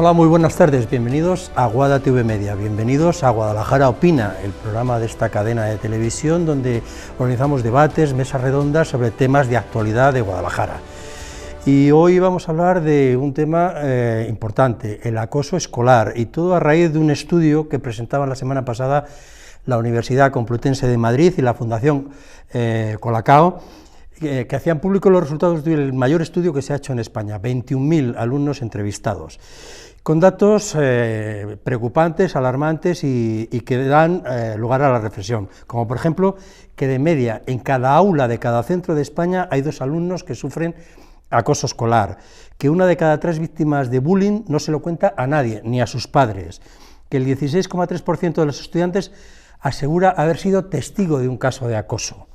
Hola, muy buenas tardes, bienvenidos a Guada TV Media, bienvenidos a Guadalajara Opina, el programa de esta cadena de televisión donde organizamos debates, mesas redondas sobre temas de actualidad de Guadalajara. Y hoy vamos a hablar de un tema importante, el acoso escolar, y todo a raíz de un estudio que presentaban la semana pasada la Universidad Complutense de Madrid y la Fundación Colacao, que hacían público los resultados del mayor estudio que se ha hecho en España, 21.000 alumnos entrevistados, con datos preocupantes, alarmantes y que dan lugar a la reflexión, como por ejemplo que de media en cada aula de cada centro de España hay 2 alumnos que sufren acoso escolar, que 1 de cada 3 víctimas de bullying no se lo cuenta a nadie, ni a sus padres, que el 16,3% de los estudiantes asegura haber sido testigo de un caso de acoso,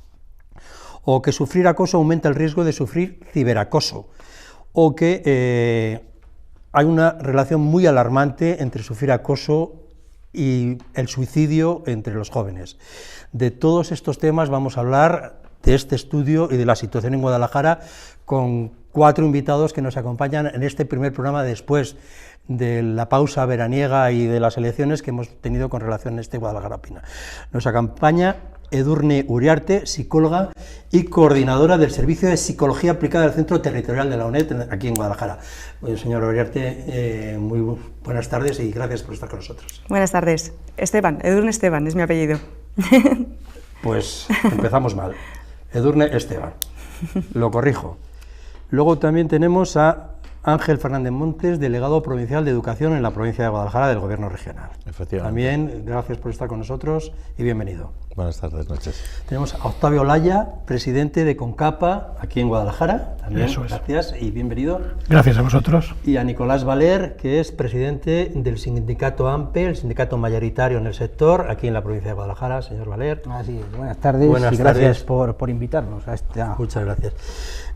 o que sufrir acoso aumenta el riesgo de sufrir ciberacoso, o que hay una relación muy alarmante entre sufrir acoso y el suicidio entre los jóvenes. De todos estos temas vamos a hablar de este estudio y de la situación en Guadalajara con 4 invitados que nos acompañan en este primer programa después de la pausa veraniega y de las elecciones que hemos tenido con relación a este Guadalajara Opina. Nos acompaña Edurne Uriarte, psicóloga y coordinadora del Servicio de Psicología Aplicada del Centro Territorial de la UNED aquí en Guadalajara. Señora Uriarte, muy buenas tardes y gracias por estar con nosotros. Buenas tardes. Esteban, Edurne Esteban es mi apellido. Pues empezamos mal. Edurne Esteban, lo corrijo. Luego también tenemos a Ángel Fernández Montes, delegado provincial de Educación en la provincia de Guadalajara del Gobierno regional. Efectivamente. También gracias por estar con nosotros y bienvenido. Buenas tardes, noches. Tenemos a Octavio Olaya, presidente de CONCAPA aquí en Guadalajara. También gracias y bienvenido. Gracias a vosotros. Y a Nicolás Valer, que es presidente del sindicato AMPE, el sindicato mayoritario en el sector, aquí en la provincia de Guadalajara. Señor Valer. Así es. Buenas tardes y gracias por invitarnos a esta... Muchas gracias.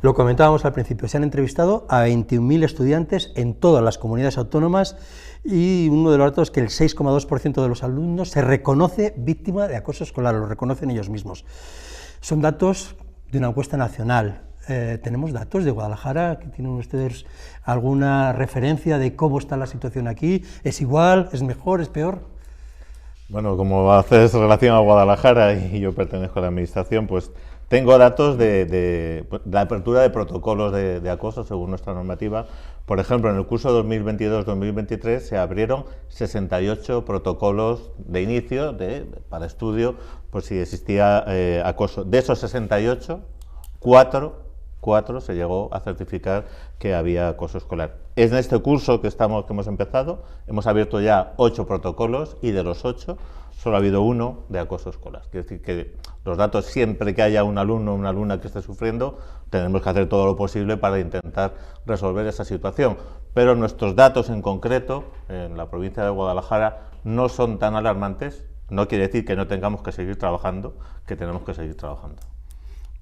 Lo comentábamos al principio, se han entrevistado a 21.000 estudiantes en todas las comunidades autónomas y uno de los datos es que el 6,2% de los alumnos se reconoce víctima de acoso escolar, lo reconocen ellos mismos. Son datos de una encuesta nacional. ¿Tenemos datos de Guadalajara? ¿Tienen ustedes alguna referencia de cómo está la situación aquí? ¿Es igual? ¿Es mejor? ¿Es peor? Bueno, como haces relación a Guadalajara y yo pertenezco a la administración, pues tengo datos de la apertura de protocolos de acoso según nuestra normativa. Por ejemplo, en el curso 2022-2023 se abrieron 68 protocolos de inicio para estudio por si existía acoso. De esos 68, 4 se llegó a certificar que había acoso escolar. En este curso que hemos empezado, hemos abierto ya 8 protocolos y de los 8 solo ha habido 1 de acoso escolar. Quiere decir que los datos, siempre que haya un alumno o una alumna que esté sufriendo, tenemos que hacer todo lo posible para intentar resolver esa situación. Pero nuestros datos en concreto, en la provincia de Guadalajara, no son tan alarmantes. No quiere decir que no tengamos que seguir trabajando, que tenemos que seguir trabajando.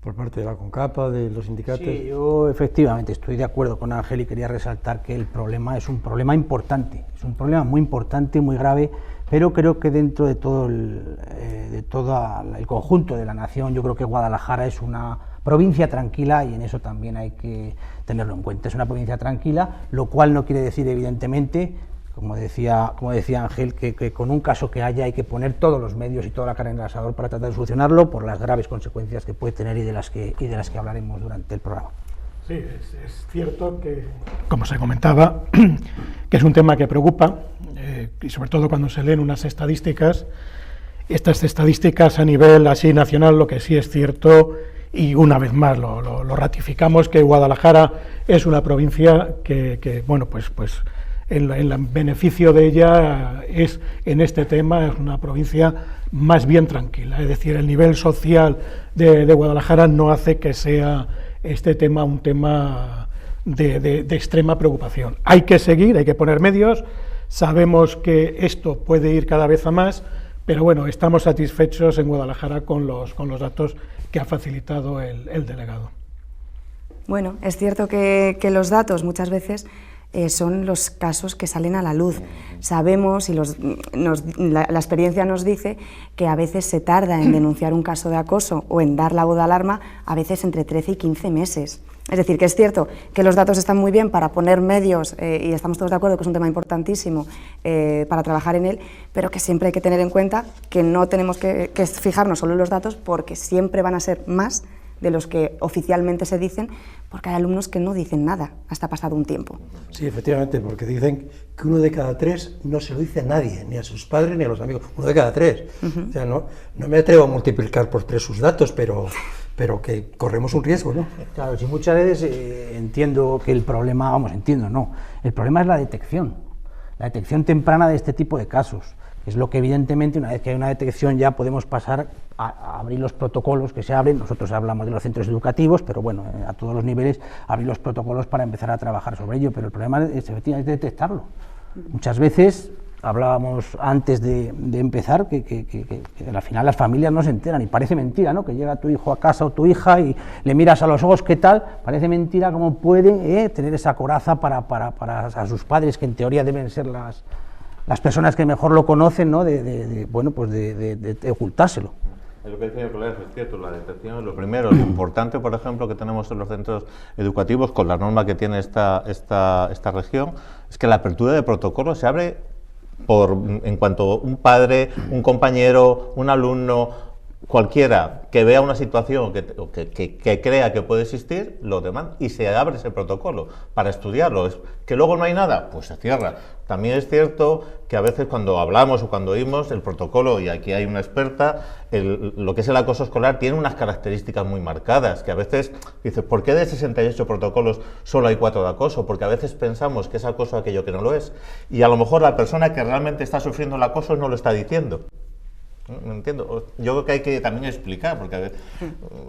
Por parte de la CONCAPA, de los sindicatos. Sí, yo efectivamente estoy de acuerdo con Ángel y quería resaltar que el problema es un problema importante, es un problema muy importante, muy grave, pero creo que dentro de todo el conjunto de la nación, yo creo que Guadalajara es una provincia tranquila y en eso también hay que tenerlo en cuenta. Es una provincia tranquila, lo cual no quiere decir evidentemente, como decía Ángel, que con un caso que haya hay que poner todos los medios y toda la carne en el asador para tratar de solucionarlo por las graves consecuencias que puede tener y de las que hablaremos durante el programa. Sí, es cierto que, como se comentaba, que es un tema que preocupa, y sobre todo cuando se leen unas estadísticas. Estas estadísticas a nivel así nacional, lo que sí es cierto, y una vez más lo ratificamos, que Guadalajara es una provincia que bueno, pues el beneficio de ella es, en este tema, es una provincia más bien tranquila. Es decir, el nivel social de Guadalajara no hace que sea este tema un tema de extrema preocupación. Hay que seguir, hay que poner medios, sabemos que esto puede ir cada vez a más, pero bueno, estamos satisfechos en Guadalajara con los datos que ha facilitado el delegado. Bueno, es cierto que los datos muchas veces son los casos que salen a la luz. Sabemos, y la experiencia nos dice, que a veces se tarda en denunciar un caso de acoso o en dar la voz de alarma, a veces entre 13 y 15 meses. Es decir, que es cierto que los datos están muy bien para poner medios, y estamos todos de acuerdo que es un tema importantísimo para trabajar en él, pero que siempre hay que tener en cuenta que no tenemos que fijarnos solo en los datos, porque siempre van a ser más de los que oficialmente se dicen, porque hay alumnos que no dicen nada hasta pasado un tiempo. Sí, efectivamente, porque dicen que 1 de cada 3 no se lo dice a nadie, ni a sus padres ni a los amigos. 1 de cada 3. O sea, no me atrevo a multiplicar por 3 sus datos, pero que corremos un riesgo, ¿no? Claro, si muchas veces entiendo que el problema, el problema es la detección temprana de este tipo de casos. Es lo que evidentemente, una vez que hay una detección, ya podemos pasar a abrir los protocolos que se abren. Nosotros hablamos de los centros educativos, pero bueno, a todos los niveles abrir los protocolos para empezar a trabajar sobre ello, pero el problema es efectivamente detectarlo. Muchas veces, hablábamos antes de empezar, que al final las familias no se enteran, y parece mentira, ¿no?, que llega tu hijo a casa o tu hija y le miras a los ojos, ¿qué tal? Parece mentira cómo puede tener esa coraza para a sus padres, que en teoría deben ser las personas que mejor lo conocen, ¿no?, de ocultárselo. Es lo que decía el colega, es cierto, la detección es lo primero. Lo importante, por ejemplo, que tenemos en los centros educativos, con la norma que tiene esta región, es que la apertura de protocolos se abre en cuanto un padre, un compañero, un alumno, cualquiera que vea una situación que crea que puede existir, lo demanda y se abre ese protocolo para estudiarlo. Que luego no hay nada, pues se cierra. También es cierto que a veces cuando hablamos o cuando oímos el protocolo, y aquí hay una experta, lo que es el acoso escolar tiene unas características muy marcadas, que a veces dices, ¿por qué de 68 protocolos solo hay 4 de acoso? Porque a veces pensamos que es acoso aquello que no lo es, y a lo mejor la persona que realmente está sufriendo el acoso no lo está diciendo. No entiendo. Yo creo que hay que también explicar, porque a ver,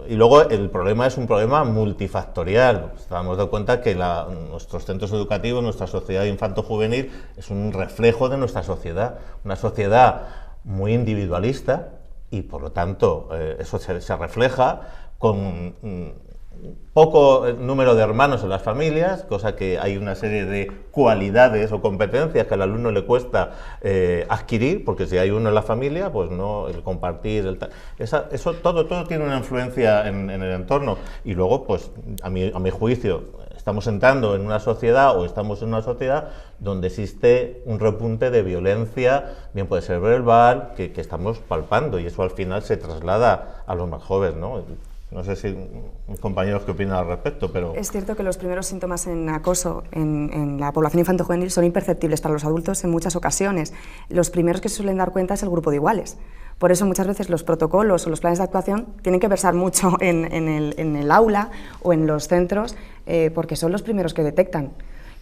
y luego el problema es un problema multifactorial. Estamos dando cuenta que nuestros centros educativos, nuestra sociedad infanto-juvenil es un reflejo de nuestra sociedad, una sociedad muy individualista, y por lo tanto eso se refleja con poco número de hermanos en las familias, cosa que hay una serie de cualidades o competencias que al alumno le cuesta adquirir, porque si hay uno en la familia, pues no, el compartir, eso todo tiene una influencia en el entorno. Y luego, pues a mi juicio, estamos entrando en una sociedad, o estamos en una sociedad donde existe un repunte de violencia, bien puede ser verbal, que estamos palpando, y eso al final se traslada a los más jóvenes, ¿no? No sé si mis compañeros qué opinan al respecto, pero... Es cierto que los primeros síntomas en acoso en la población infanto-juvenil son imperceptibles para los adultos en muchas ocasiones. Los primeros que se suelen dar cuenta es el grupo de iguales. Por eso muchas veces los protocolos o los planes de actuación tienen que versar mucho en el aula o en los centros, porque son los primeros que detectan.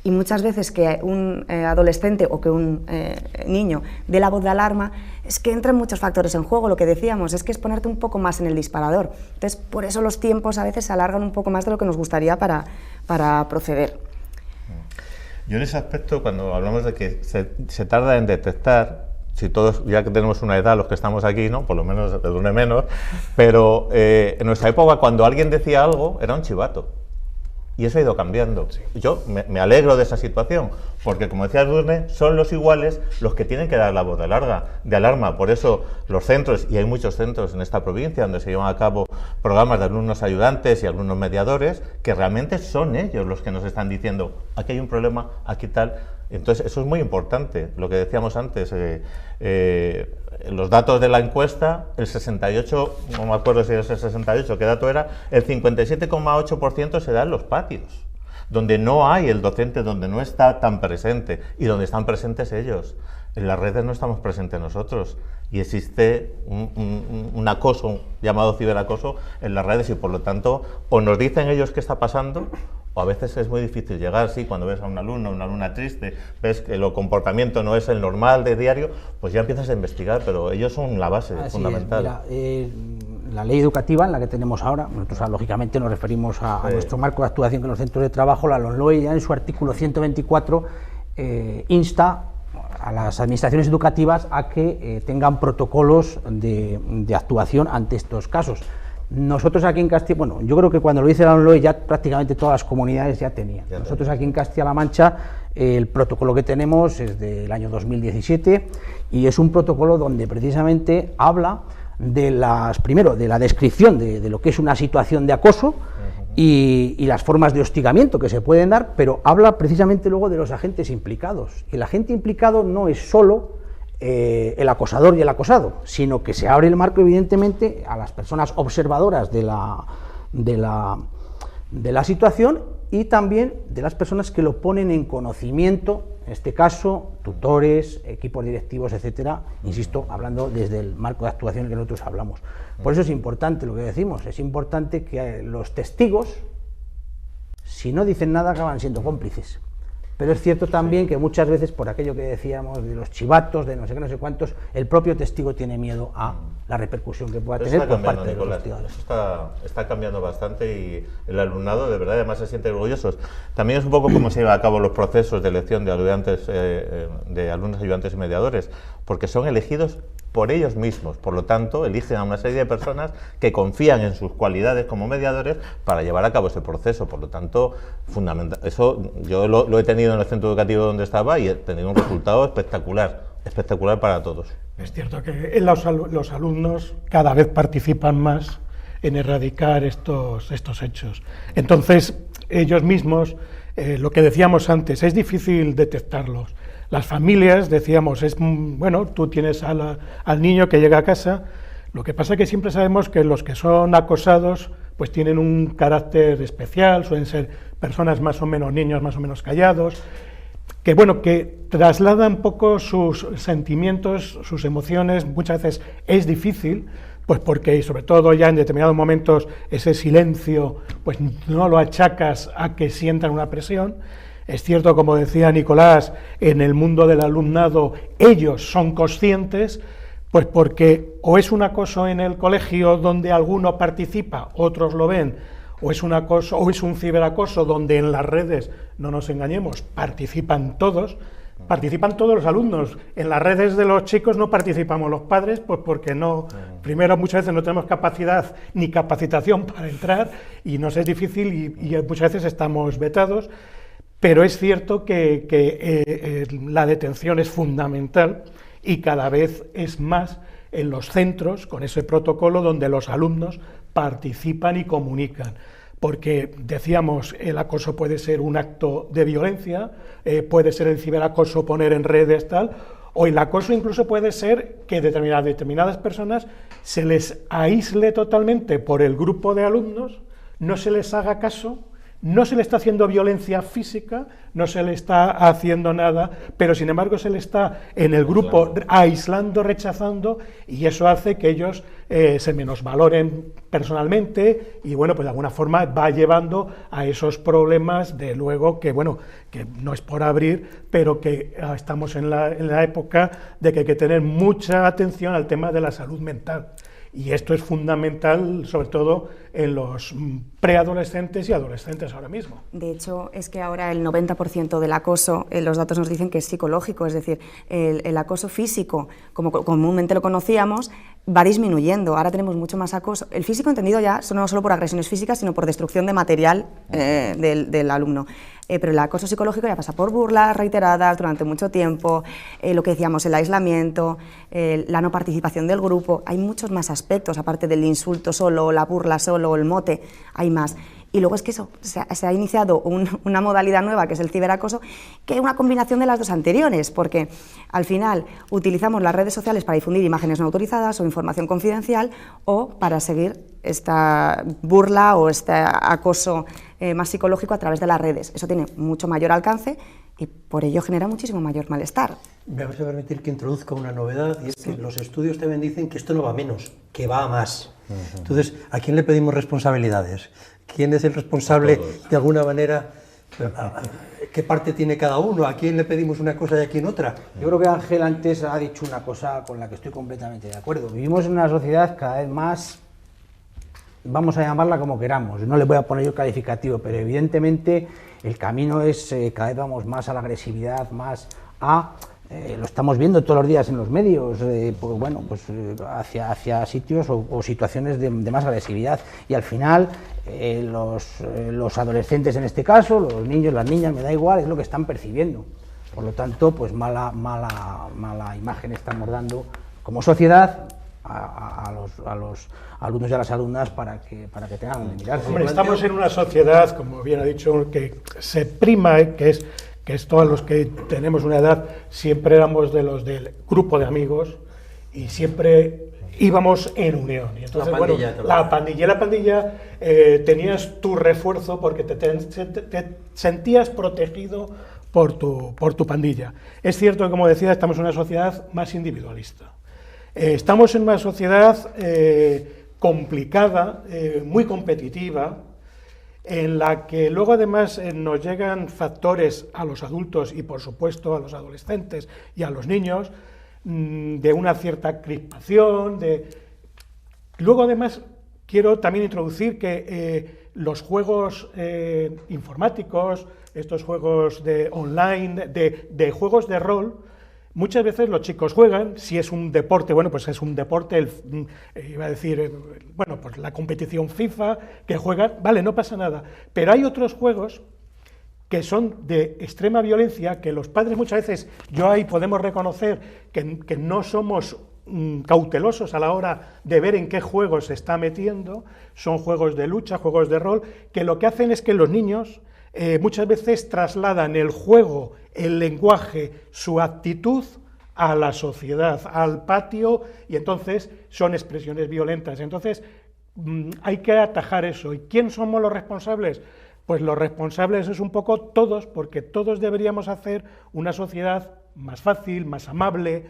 Y muchas veces que un adolescente o que un niño dé la voz de alarma, es que entran muchos factores en juego. Lo que decíamos es que es ponerte un poco más en el disparador. Entonces, por eso los tiempos a veces se alargan un poco más de lo que nos gustaría para proceder. Yo en ese aspecto, cuando hablamos de que se tarda en detectar, si todos, ya que tenemos una edad, los que estamos aquí, ¿no?, por lo menos de una menos, pero en nuestra época, cuando alguien decía algo, era un chivato. Y eso ha ido cambiando. Sí. Yo me alegro de esa situación, porque como decía Edurne, son los iguales los que tienen que dar la voz de alarma. Por eso los centros, y hay muchos centros en esta provincia donde se llevan a cabo programas de alumnos ayudantes y alumnos mediadores, que realmente son ellos los que nos están diciendo, aquí hay un problema, aquí tal. Entonces eso es muy importante, lo que decíamos antes, los datos de la encuesta, el 68, no me acuerdo si es el 68, qué dato era, el 57,8% se da en los patios, donde no hay el docente, donde no está tan presente, y donde están presentes ellos. En las redes no estamos presentes nosotros, y existe un acoso, llamado ciberacoso, en las redes, y por lo tanto, o nos dicen ellos qué está pasando, o a veces es muy difícil llegar. Sí, cuando ves a un alumno, una alumna triste, ves que el comportamiento no es el normal de diario, pues ya empiezas a investigar, pero ellos son la base fundamental. Mira, la ley educativa en la que tenemos ahora, nosotros lógicamente nos referimos a nuestro marco de actuación con los centros de trabajo, la LOMLOE ya en su artículo 124 insta a las administraciones educativas a que tengan protocolos de actuación ante estos casos. Nosotros aquí en Castilla, bueno, yo creo que cuando lo dice la LOMLOE ya prácticamente todas las comunidades ya tenían. Nosotros aquí en Castilla-La Mancha el protocolo que tenemos es del año 2017 y es un protocolo donde precisamente habla de primero de la descripción de lo que es una situación de acoso y las formas de hostigamiento que se pueden dar, pero habla precisamente luego de los agentes implicados. Y el agente implicado no es solo el acosador y el acosado, sino que se abre el marco, evidentemente, a las personas observadoras de la situación y también de las personas que lo ponen en conocimiento, en este caso, tutores, equipos directivos, etcétera, insisto, hablando desde el marco de actuación que nosotros hablamos. Por eso es importante lo que decimos, es importante que los testigos, si no dicen nada, acaban siendo cómplices. Pero es cierto también que muchas veces, por aquello que decíamos de los chivatos, de no sé qué, no sé cuántos, el propio testigo tiene miedo a la repercusión que pueda tener por parte de los investigadores. Eso está cambiando bastante y el alumnado de verdad además se siente orgulloso. También es un poco cómo se llevan a cabo los procesos de elección de ayudantes, de alumnos, ayudantes y mediadores, porque son elegidos por ellos mismos, por lo tanto eligen a una serie de personas que confían en sus cualidades como mediadores para llevar a cabo ese proceso, por lo tanto, fundamental. Eso yo lo he tenido en el centro educativo donde estaba y he tenido un resultado espectacular para todos. Es cierto que los alumnos cada vez participan más en erradicar estos hechos. Entonces, ellos mismos, lo que decíamos antes, es difícil detectarlos. Las familias, decíamos, bueno, tú tienes al niño que llega a casa, lo que pasa es que siempre sabemos que los que son acosados pues tienen un carácter especial, suelen ser personas más o menos, niños más o menos callados, que bueno, que trasladan poco sus sentimientos, sus emociones, muchas veces es difícil, pues porque sobre todo ya en determinados momentos ese silencio pues no lo achacas a que sientan una presión. Es cierto, como decía Nicolás, en el mundo del alumnado ellos son conscientes, pues porque o es un acoso en el colegio donde alguno participa, otros lo ven, o es un acoso, o es un ciberacoso donde en las redes, no nos engañemos, participan todos los alumnos. En las redes de los chicos no participamos los padres, pues porque no, primero muchas veces no tenemos capacidad ni capacitación para entrar y nos es difícil y muchas veces estamos vetados. Pero es cierto que la detención es fundamental y cada vez es más en los centros con ese protocolo donde los alumnos participan y comunican. Porque decíamos, el acoso puede ser un acto de violencia, puede ser el ciberacoso, poner en redes tal, o el acoso incluso puede ser que determinadas personas se les aísle totalmente por el grupo de alumnos, no se les haga caso. No se le está haciendo violencia física, no se le está haciendo nada, pero sin embargo se le está en el grupo aislando, rechazando, y eso hace que ellos se menosvaloren personalmente y bueno, pues de alguna forma va llevando a esos problemas de luego que bueno, que no es por abrir, pero que estamos en la época de que hay que tener mucha atención al tema de la salud mental. Y esto es fundamental, sobre todo en los preadolescentes y adolescentes ahora mismo. De hecho, es que ahora el 90% del acoso, los datos nos dicen que es psicológico, es decir, el acoso físico, como comúnmente lo conocíamos, va disminuyendo. Ahora tenemos mucho más acoso. El físico entendido ya no solo por agresiones físicas, sino por destrucción de material del alumno. Pero el acoso psicológico ya pasa por burlas reiteradas durante mucho tiempo, lo que decíamos, el aislamiento, la no participación del grupo. Hay muchos más aspectos, aparte del insulto solo, la burla solo, el mote, hay más. Y luego es que eso, se ha iniciado una modalidad nueva, que es el ciberacoso, que es una combinación de las dos anteriores, porque al final utilizamos las redes sociales para difundir imágenes no autorizadas o información confidencial, o para seguir esta burla o este acoso más psicológico a través de las redes. Eso tiene mucho mayor alcance y por ello genera muchísimo mayor malestar. Me vas a permitir que introduzca una novedad, y es que los estudios también dicen que esto no va a menos, que va a más. Entonces, ¿a quién le pedimos responsabilidades? ¿Quién es el responsable de alguna manera? ¿Qué parte tiene cada uno? ¿A quién le pedimos una cosa y a quién otra? Yo creo que Ángel antes ha dicho una cosa con la que estoy completamente de acuerdo. Vivimos en una sociedad cada vez más, vamos a llamarla como queramos, no le voy a poner yo calificativo, pero evidentemente el camino es, cada vez vamos más a la agresividad, más a... lo estamos viendo todos los días en los medios, pues bueno, pues hacia sitios o situaciones de más agresividad, y al final los adolescentes en este caso, los niños, las niñas, me da igual, es lo que están percibiendo. Por lo tanto, pues mala imagen estamos dando como sociedad a los alumnos y a las alumnas para que tengan donde mirarse. Hombre, estamos en una sociedad, como bien ha dicho, que se prima, que es todos los que tenemos una edad, siempre éramos de los del grupo de amigos y siempre íbamos en unión. Y entonces, la pandilla, tenías tu refuerzo porque te sentías protegido por tu pandilla. Es cierto que, como decía, estamos en una sociedad más individualista. Estamos en una sociedad complicada, muy competitiva, en la que luego además nos llegan factores a los adultos y por supuesto a los adolescentes y a los niños de una cierta crispación. Luego además quiero también introducir que los juegos informáticos, estos juegos online, de juegos de rol, muchas veces los chicos juegan, si es un deporte, bueno, pues es un deporte, iba a decir, bueno, pues la competición FIFA, que juegan, vale, no pasa nada, pero hay otros juegos que son de extrema violencia, que los padres muchas veces, yo ahí podemos reconocer que no somos cautelosos a la hora de ver en qué juegos se está metiendo, son juegos de lucha, juegos de rol, que lo que hacen es que los niños muchas veces trasladan el juego, el lenguaje, su actitud a la sociedad, al patio, y entonces son expresiones violentas. Entonces hay que atajar eso. ¿Y quién somos los responsables? Pues los responsables es un poco todos, porque todos deberíamos hacer una sociedad más fácil, más amable,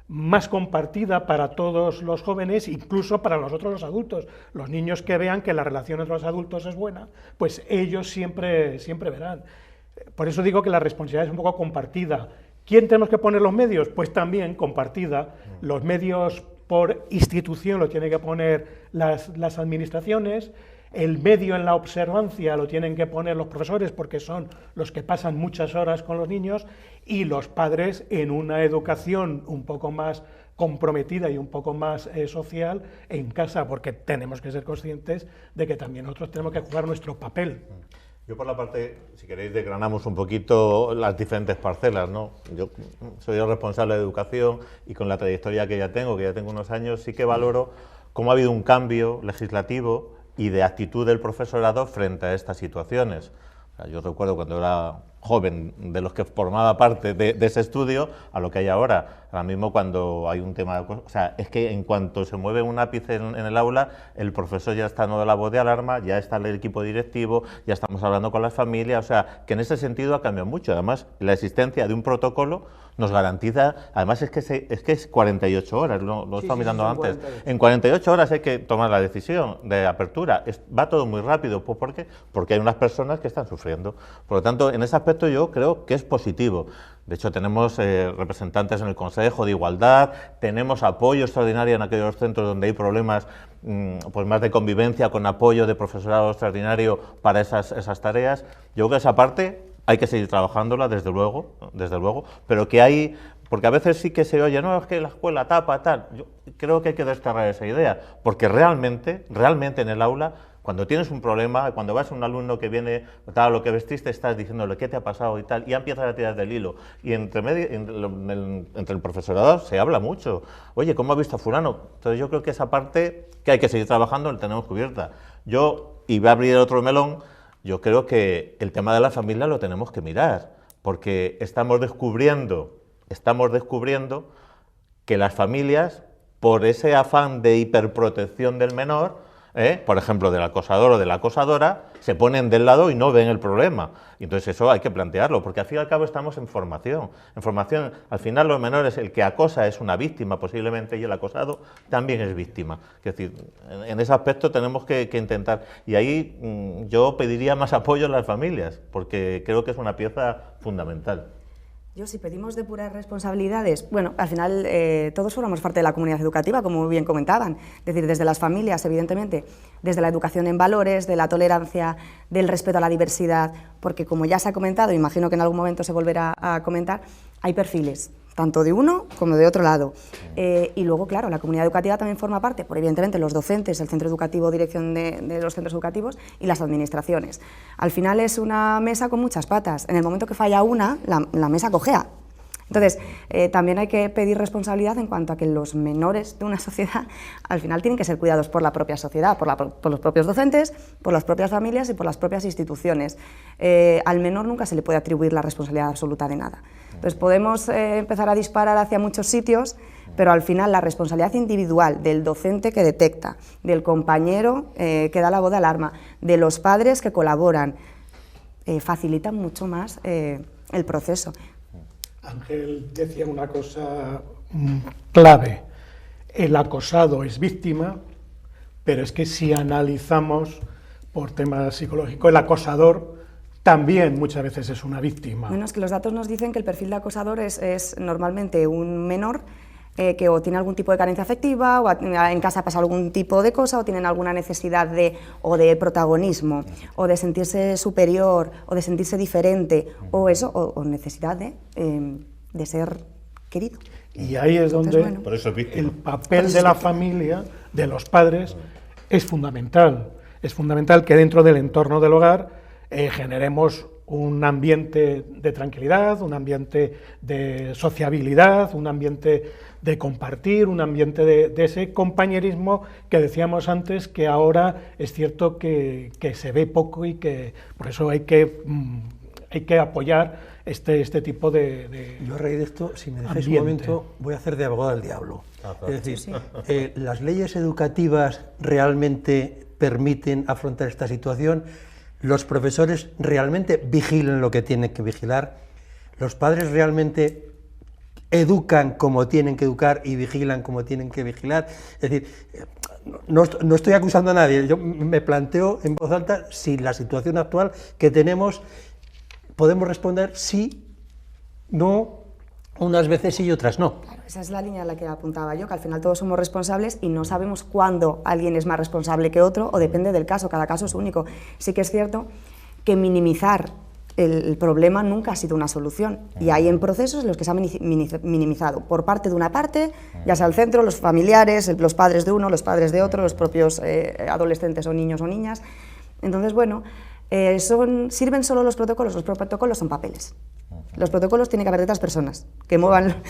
más compartida para todos los jóvenes, incluso para nosotros los adultos. Los niños que vean que la relación entre los adultos es buena, pues ellos siempre verán. Por eso digo que la responsabilidad es un poco compartida. ¿Quién tenemos que poner los medios? Pues también compartida. Los medios por institución lo tienen que poner las administraciones, el medio en la observancia lo tienen que poner los profesores porque son los que pasan muchas horas con los niños, y los padres en una educación un poco más comprometida y un poco más social en casa, porque tenemos que ser conscientes de que también nosotros tenemos que jugar nuestro papel. Yo por la parte, si queréis, desgranamos un poquito las diferentes parcelas, ¿no? Yo soy el responsable de educación y con la trayectoria que ya tengo unos años, sí que valoro cómo ha habido un cambio legislativo y de actitud del profesorado frente a estas situaciones. O sea, yo recuerdo cuando era joven, de los que formaba parte de ese estudio, a lo que hay ahora. Ahora mismo cuando hay un tema, o sea, es que en cuanto se mueve un ápice en el aula, el profesor ya está dando la voz de alarma, ya está el equipo directivo, ya estamos hablando con las familias, o sea, que en ese sentido ha cambiado mucho. Además, la existencia de un protocolo nos garantiza, además es que es 48 horas, lo estaba mirando antes, 48. En 48 horas hay que tomar la decisión de apertura, va todo muy rápido. ¿Por qué? Porque hay unas personas que están sufriendo. Por lo tanto, en ese aspecto yo creo que es positivo. De hecho, tenemos representantes en el Consejo de Igualdad, tenemos apoyo extraordinario en aquellos centros donde hay problemas pues más de convivencia, con apoyo de profesorado extraordinario para esas tareas. Yo creo que esa parte hay que seguir trabajándola, desde luego, pero que hay, porque a veces sí que se oye, no, es que la escuela tapa, tal. Yo creo que hay que desterrar esa idea, porque realmente en el aula, cuando tienes un problema, cuando vas a un alumno que viene, tal, lo que vestiste, estás diciéndole qué te ha pasado y tal, y ya empiezas a tirar del hilo. Y entre el profesorado se habla mucho. Oye, ¿cómo has visto a fulano? Entonces yo creo que esa parte que hay que seguir trabajando la tenemos cubierta. Y voy a abrir otro melón, yo creo que el tema de la familia lo tenemos que mirar, porque estamos descubriendo que las familias, por ese afán de hiperprotección del menor, por ejemplo, del acosador o de la acosadora, se ponen del lado y no ven el problema. Y entonces eso hay que plantearlo, porque al fin y al cabo estamos en formación. En formación, al final los menores, el que acosa es una víctima posiblemente, y el acosado también es víctima. Es decir, en ese aspecto tenemos que intentar, y ahí yo pediría más apoyo a las familias, porque creo que es una pieza fundamental. Yo, si pedimos depurar responsabilidades, bueno, al final todos formamos parte de la comunidad educativa, como bien comentaban, es decir, desde las familias, evidentemente, desde la educación en valores, de la tolerancia, del respeto a la diversidad, porque como ya se ha comentado, imagino que en algún momento se volverá a comentar, hay perfiles, tanto de uno como de otro lado. Y luego, claro, la comunidad educativa también forma parte, por evidentemente los docentes, el centro educativo, dirección de los centros educativos y las administraciones. Al final es una mesa con muchas patas. En el momento que falla una, la mesa cojea. Entonces, también hay que pedir responsabilidad en cuanto a que los menores de una sociedad al final tienen que ser cuidados por la propia sociedad, por los propios docentes, por las propias familias y por las propias instituciones. Al menor nunca se le puede atribuir la responsabilidad absoluta de nada. Entonces, podemos empezar a disparar hacia muchos sitios, pero al final la responsabilidad individual del docente que detecta, del compañero que da la voz de alarma, de los padres que colaboran, facilitan mucho más el proceso. Ángel decía una cosa clave: el acosado es víctima, pero es que si analizamos por temas psicológicos, el acosador también muchas veces es una víctima. Bueno, es que los datos nos dicen que el perfil de acosador es normalmente un menor que o tiene algún tipo de carencia afectiva, o en casa pasa algún tipo de cosa, o tienen alguna necesidad de protagonismo, o de sentirse superior, o de sentirse diferente, o eso, o necesidad de ser querido. Y ahí es donde bueno, por eso es el papel de la familia, de los padres, es fundamental. Es fundamental que dentro del entorno del hogar generemos un ambiente de tranquilidad, un ambiente de sociabilidad, un ambiente de compartir, un ambiente de ese compañerismo que decíamos antes, que ahora es cierto que se ve poco y que por eso hay que apoyar este tipo de Yo a raíz de esto, si me dejáis ambiente. un momento, voy a hacer de abogado del diablo. Es decir, ¿las leyes educativas realmente permiten afrontar esta situación? ¿Los profesores realmente vigilan lo que tienen que vigilar? ¿Los padres realmente educan como tienen que educar y vigilan como tienen que vigilar? Es decir, no estoy acusando a nadie, yo me planteo en voz alta si la situación actual que tenemos podemos responder sí, no, unas veces sí y otras no. Claro, esa es la línea a la que apuntaba yo, que al final todos somos responsables y no sabemos cuándo alguien es más responsable que otro, o depende del caso, cada caso es único. Sí que es cierto que minimizar el problema nunca ha sido una solución, y hay en procesos en los que se ha minimizado por parte de una parte, ya sea el centro, los familiares, los padres de uno, los padres de otro, los propios adolescentes o niños o niñas. Entonces, bueno, ¿sirven solo los protocolos? Los protocolos son papeles. Los protocolos tienen que haber de otras personas que muevan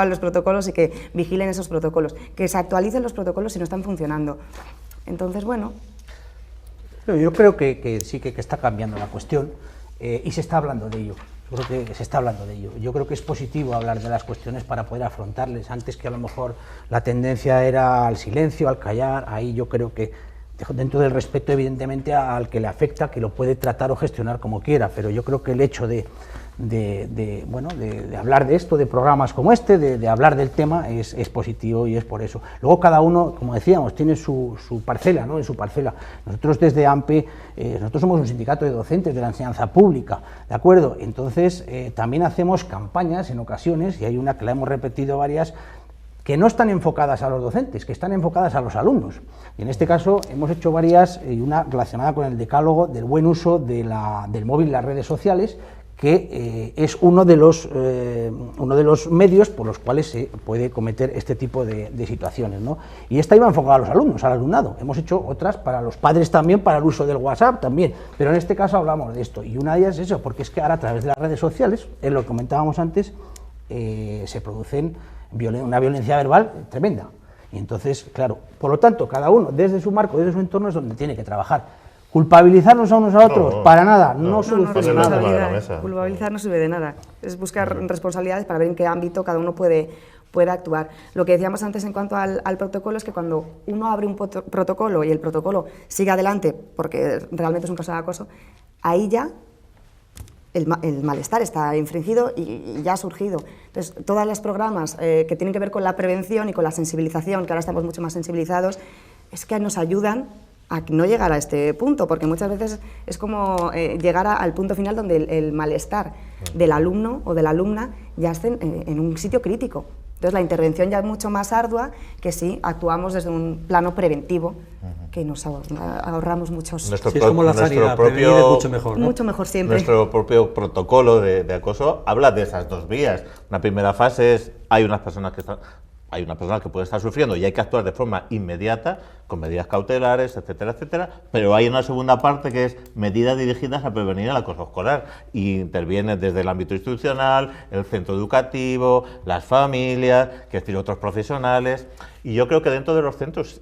los protocolos y que vigilen esos protocolos, que se actualicen los protocolos si no están funcionando. Entonces, bueno. Yo creo que sí que está cambiando la cuestión y se está hablando de ello. Yo creo que se está hablando de ello. Yo creo que es positivo hablar de las cuestiones para poder afrontarles. Antes, que a lo mejor la tendencia era al silencio, al callar, ahí yo creo que dentro del respeto evidentemente al que le afecta, que lo puede tratar o gestionar como quiera, pero yo creo que el hecho de hablar de esto, de programas como este, de hablar del tema, es positivo, y es por eso. Luego cada uno, como decíamos, tiene su parcela, ¿no? En su parcela. Nosotros desde AMPE, nosotros somos un sindicato de docentes de la enseñanza pública, ¿de acuerdo? Entonces también hacemos campañas en ocasiones, y hay una que la hemos repetido varias, que no están enfocadas a los docentes, que están enfocadas a los alumnos. Y en este caso hemos hecho varias, y una relacionada con el decálogo del buen uso del móvil y las redes sociales, que es uno de los medios por los cuales se puede cometer este tipo de situaciones, ¿no? Y esta iba enfocada a los alumnos, al alumnado. Hemos hecho otras para los padres también, para el uso del WhatsApp también, pero en este caso hablamos de esto, y una de ellas es eso, porque es que ahora a través de las redes sociales, es lo que comentábamos antes, se producen una violencia verbal tremenda. Y entonces, claro, por lo tanto, cada uno desde su marco, desde su entorno, es donde tiene que trabajar. ¿Culpabilizarnos a unos a otros? No, para nada, no soluciona nada. Responsabilidad. Culpabilizar no sirve de nada, es buscar responsabilidades para ver en qué ámbito cada uno puede actuar. Lo que decíamos antes en cuanto al protocolo es que cuando uno abre un protocolo y el protocolo sigue adelante porque realmente es un caso de acoso, ahí ya el malestar está infringido y ya ha surgido. Entonces, todos los programas que tienen que ver con la prevención y con la sensibilización, que ahora estamos mucho más sensibilizados, es que nos ayudan a no llegar a este punto, porque muchas veces es como llegar al punto final donde el malestar del alumno o de la alumna ya esté en un sitio crítico. Entonces la intervención ya es mucho más ardua que si actuamos desde un plano preventivo, que nos ahorramos muchos... Es como la sanidad, prevenir es mucho mejor, ¿no? Mucho mejor siempre. Nuestro propio protocolo de acoso habla de esas dos vías. Una primera fase es, hay unas personas que están hay una persona que puede estar sufriendo y hay que actuar de forma inmediata, con medidas cautelares, etcétera, etcétera, pero hay una segunda parte que es medidas dirigidas a prevenir el acoso escolar y interviene desde el ámbito institucional, el centro educativo, las familias, que decir, otros profesionales, y yo creo que dentro de los centros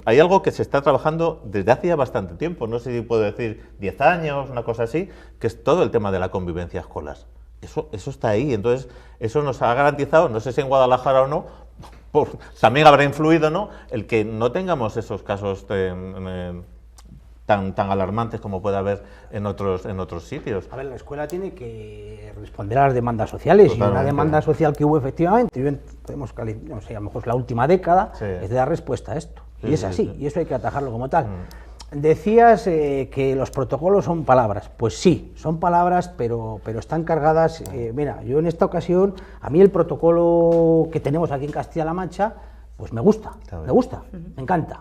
hay algo que se está trabajando desde hace ya bastante tiempo, no sé si puedo decir 10 años, una cosa así, que es todo el tema de la convivencia escolar. Eso está ahí, entonces eso nos ha garantizado, no sé si en Guadalajara o no, también habrá influido, ¿no?, el que no tengamos esos casos tan alarmantes como puede haber en otros sitios. A ver, la escuela tiene que responder a las demandas sociales. Totalmente. Y una demanda social que hubo efectivamente, podemos no sé, a lo mejor la última década, sí, es de dar respuesta a esto. Sí, y es así, sí. Y eso hay que atajarlo como tal. Decías que los protocolos son palabras. Pues sí, son palabras, pero están cargadas. Mira, yo en esta ocasión, a mí el protocolo que tenemos aquí en Castilla-La Mancha, pues me gusta, me encanta.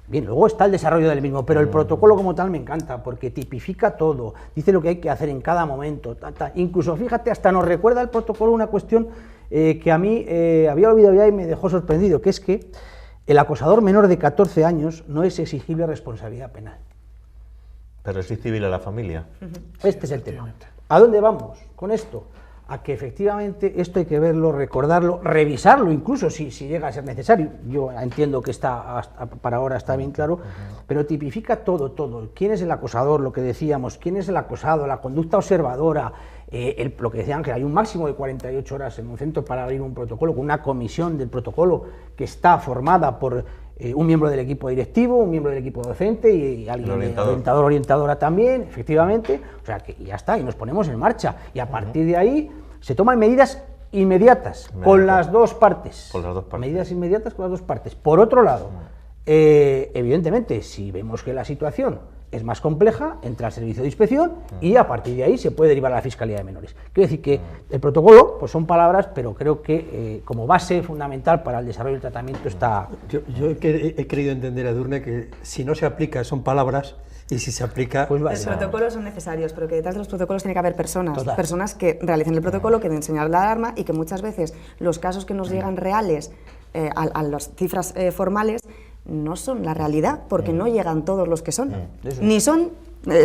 Bien, luego está el desarrollo del mismo, pero el protocolo como tal me encanta, porque tipifica todo, dice lo que hay que hacer en cada momento. Incluso, fíjate, hasta nos recuerda el protocolo una cuestión que a mí había olvidado ya y me dejó sorprendido, que es que el acosador menor de 14 años no es exigible responsabilidad penal. Pero es civil a la familia. Este es el tema. ¿A dónde vamos con esto? A que efectivamente esto hay que verlo, recordarlo, revisarlo incluso si llega a ser necesario. Yo entiendo que para ahora está bien claro, pero tipifica todo. ¿Quién es el acosador? Lo que decíamos, ¿quién es el acosado? La conducta observadora, lo que decía Ángel, hay un máximo de 48 horas en un centro para abrir un protocolo, con una comisión del protocolo que está formada por un miembro del equipo directivo, un miembro del equipo docente y alguien orientadora también, efectivamente, o sea que ya está, y nos ponemos en marcha, y a partir de ahí se toman medidas inmediatas con las dos partes. Medidas inmediatas con las dos partes. Por otro lado, evidentemente, si vemos que la situación es más compleja, entra al servicio de inspección y a partir de ahí se puede derivar a la Fiscalía de Menores. Quiero decir que el protocolo pues son palabras, pero creo que como base fundamental para el desarrollo del tratamiento está... Yo he querido entender, Edurne, que si no se aplica son palabras y si se aplica... Pues los protocolos son necesarios, pero que detrás de los protocolos tiene que haber personas que realicen el protocolo, que den señal de alarma y que muchas veces los casos que nos llegan reales a las cifras formales no son la realidad, porque no llegan todos los que son, ni son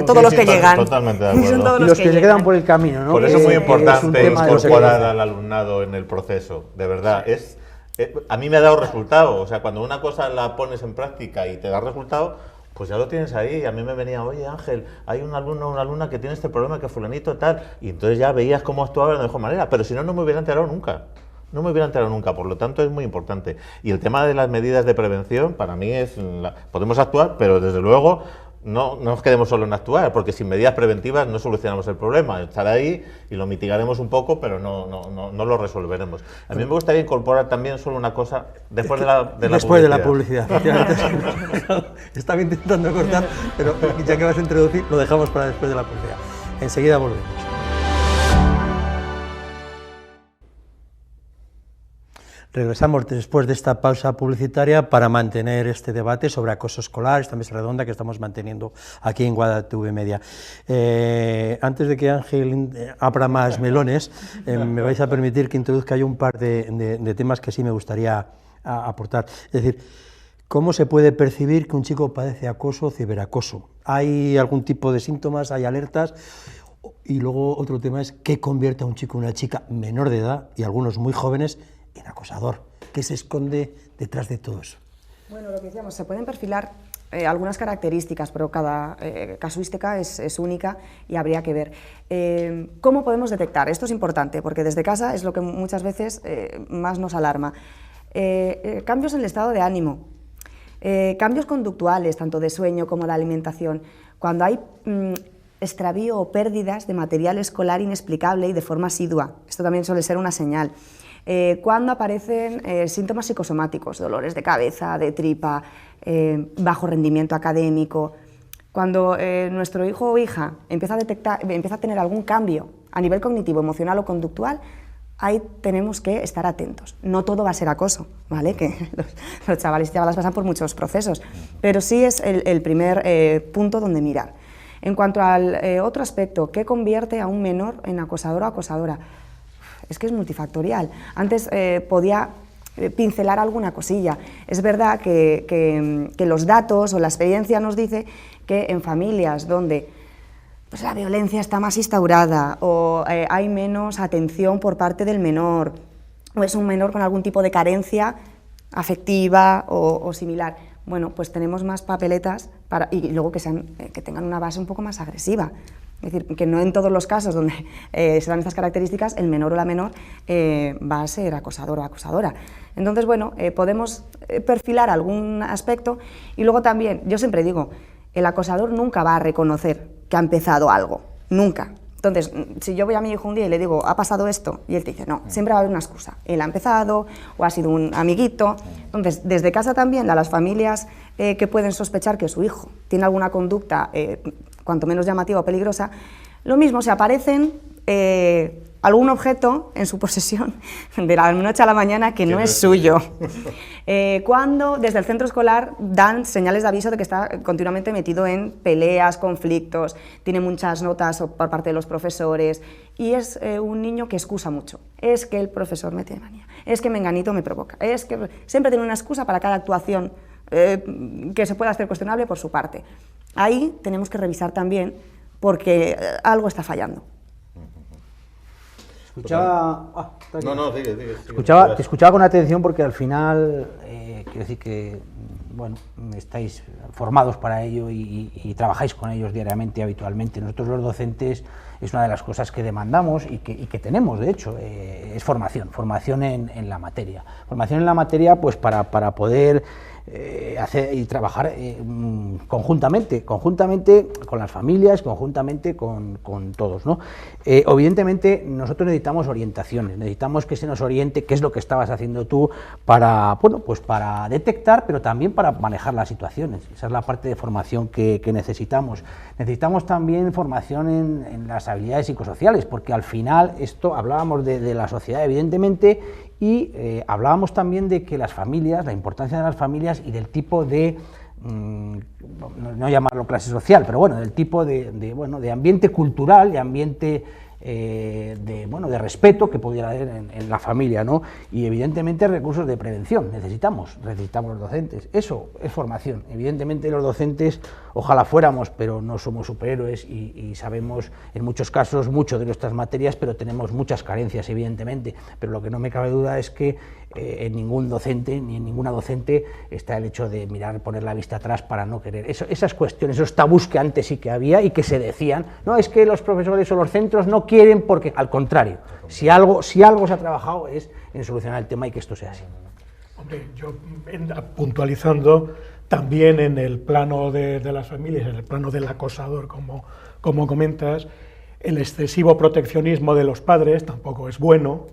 todos los que llegan, totalmente de acuerdo. Ni son todos los que se quedan por el camino, ¿no? Por eso es muy importante incorporar al alumnado en el proceso, de verdad. A mí me ha dado resultado, o sea, cuando una cosa la pones en práctica y te da resultado, pues ya lo tienes ahí. A mí me venía, oye Ángel, hay un alumno o una alumna que tiene este problema, que fulanito tal, y entonces ya veías cómo actuaba de la mejor manera, pero si no, no me hubiera enterado nunca. No me hubiera enterado nunca, por lo tanto es muy importante. Y el tema de las medidas de prevención, para mí podemos actuar, pero desde luego no nos quedemos solo en actuar, porque sin medidas preventivas no solucionamos el problema. Estará ahí y lo mitigaremos un poco, pero no lo resolveremos. A mí me gustaría incorporar también solo una cosa después de la publicidad. Estaba intentando cortar, pero ya que vas a introducir, lo dejamos para después de la publicidad. Enseguida volvemos. Regresamos después de esta pausa publicitaria para mantener este debate sobre acoso escolar, esta mesa redonda que estamos manteniendo aquí en GuadaTV Media. Antes de que Ángel abra más melones, me vais a permitir que introduzca yo un par de temas que sí me gustaría aportar. Es decir, ¿cómo se puede percibir que un chico padece acoso o ciberacoso? ¿Hay algún tipo de síntomas, hay alertas? Y luego otro tema es, ¿qué convierte a un chico o una chica menor de edad, y algunos muy jóvenes, en acosador? ¿Qué se esconde detrás de todo eso? Bueno, lo que decíamos, se pueden perfilar algunas características, pero cada casuística es única y habría que ver. ¿Cómo podemos detectar? Esto es importante, porque desde casa es lo que muchas veces más nos alarma. Cambios en el estado de ánimo, cambios conductuales, tanto de sueño como de alimentación. Cuando hay extravío o pérdidas de material escolar inexplicable y de forma asidua, esto también suele ser una señal. Cuando aparecen síntomas psicosomáticos, dolores de cabeza, de tripa, bajo rendimiento académico, cuando nuestro hijo o hija empieza a tener algún cambio a nivel cognitivo, emocional o conductual, ahí tenemos que estar atentos. No todo va a ser acoso, ¿vale? Que los chavales y chavalas pasan por muchos procesos, pero sí es el primer punto donde mirar. En cuanto al otro aspecto, ¿qué convierte a un menor en acosador o acosadora? Es que es multifactorial. Antes podía pincelar alguna cosilla. Es verdad que los datos o la experiencia nos dice que en familias donde pues la violencia está más instaurada o hay menos atención por parte del menor o es un menor con algún tipo de carencia afectiva o similar, bueno, pues tenemos más papeletas y luego que tengan una base un poco más agresiva. Es decir, que no en todos los casos donde se dan estas características el menor o la menor va a ser acosador o acosadora. Entonces, bueno, podemos perfilar algún aspecto y luego también, yo siempre digo, el acosador nunca va a reconocer que ha empezado algo, nunca. Entonces, si yo voy a mi hijo un día y le digo, ha pasado esto, y él te dice, no, siempre va a haber una excusa. Él ha empezado, o ha sido un amiguito. Entonces, desde casa también, a las familias que pueden sospechar que su hijo tiene alguna conducta, cuanto menos llamativa o peligrosa, lo mismo, se aparecen algún objeto en su posesión de la noche a la mañana que no es suyo. Cuando desde el centro escolar dan señales de aviso de que está continuamente metido en peleas, conflictos, tiene muchas notas por parte de los profesores y es un niño que excusa mucho. Es que el profesor me tiene manía, es que menganito me provoca, es que siempre tiene una excusa para cada actuación que se pueda hacer cuestionable por su parte. Ahí tenemos que revisar también porque algo está fallando. Te escuchaba con atención porque al final, quiero decir que, bueno, estáis formados para ello y trabajáis con ellos diariamente, habitualmente. Nosotros los docentes es una de las cosas que demandamos y que tenemos, de hecho, es formación en la materia. Formación en la materia pues para poder hacer y trabajar conjuntamente con las familias, conjuntamente con todos, ¿no? Evidentemente nosotros necesitamos orientaciones, necesitamos que se nos oriente qué es lo que estabas haciendo tú para, bueno, pues para detectar, pero también para manejar las situaciones. Esa es la parte de formación que necesitamos. Necesitamos también formación en las habilidades psicosociales, porque al final esto hablábamos de la sociedad, evidentemente, y hablábamos también de que las familias, la importancia de las familias y del tipo de, no llamarlo clase social, pero bueno, del tipo de ambiente cultural, de ambiente de respeto que pudiera haber en la familia, ¿no? Y evidentemente recursos de prevención, necesitamos los docentes, eso es formación. Evidentemente los docentes, ojalá fuéramos, pero no somos superhéroes y sabemos en muchos casos mucho de nuestras materias, pero tenemos muchas carencias, evidentemente, pero lo que no me cabe duda es que en ningún docente ni en ninguna docente está el hecho de mirar, poner la vista atrás para no querer. Esas cuestiones, esos tabús que antes sí que había y que se decían, no, es que los profesores o los centros no quieren porque, al contrario, si algo se ha trabajado es en solucionar el tema y que esto sea así. Hombre, yo puntualizando también en el plano de las familias, en el plano del acosador, como comentas, el excesivo proteccionismo de los padres tampoco es bueno.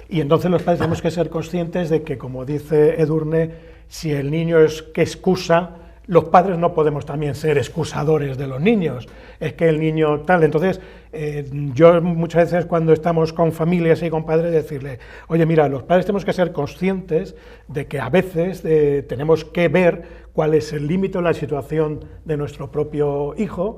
Y entonces los padres tenemos que ser conscientes de que, como dice Edurne, si el niño es que excusa, los padres no podemos también ser excusadores de los niños. Es que el niño tal, entonces yo muchas veces cuando estamos con familias y con padres decirle, oye mira, los padres tenemos que ser conscientes de que a veces tenemos que ver cuál es el límite de la situación de nuestro propio hijo.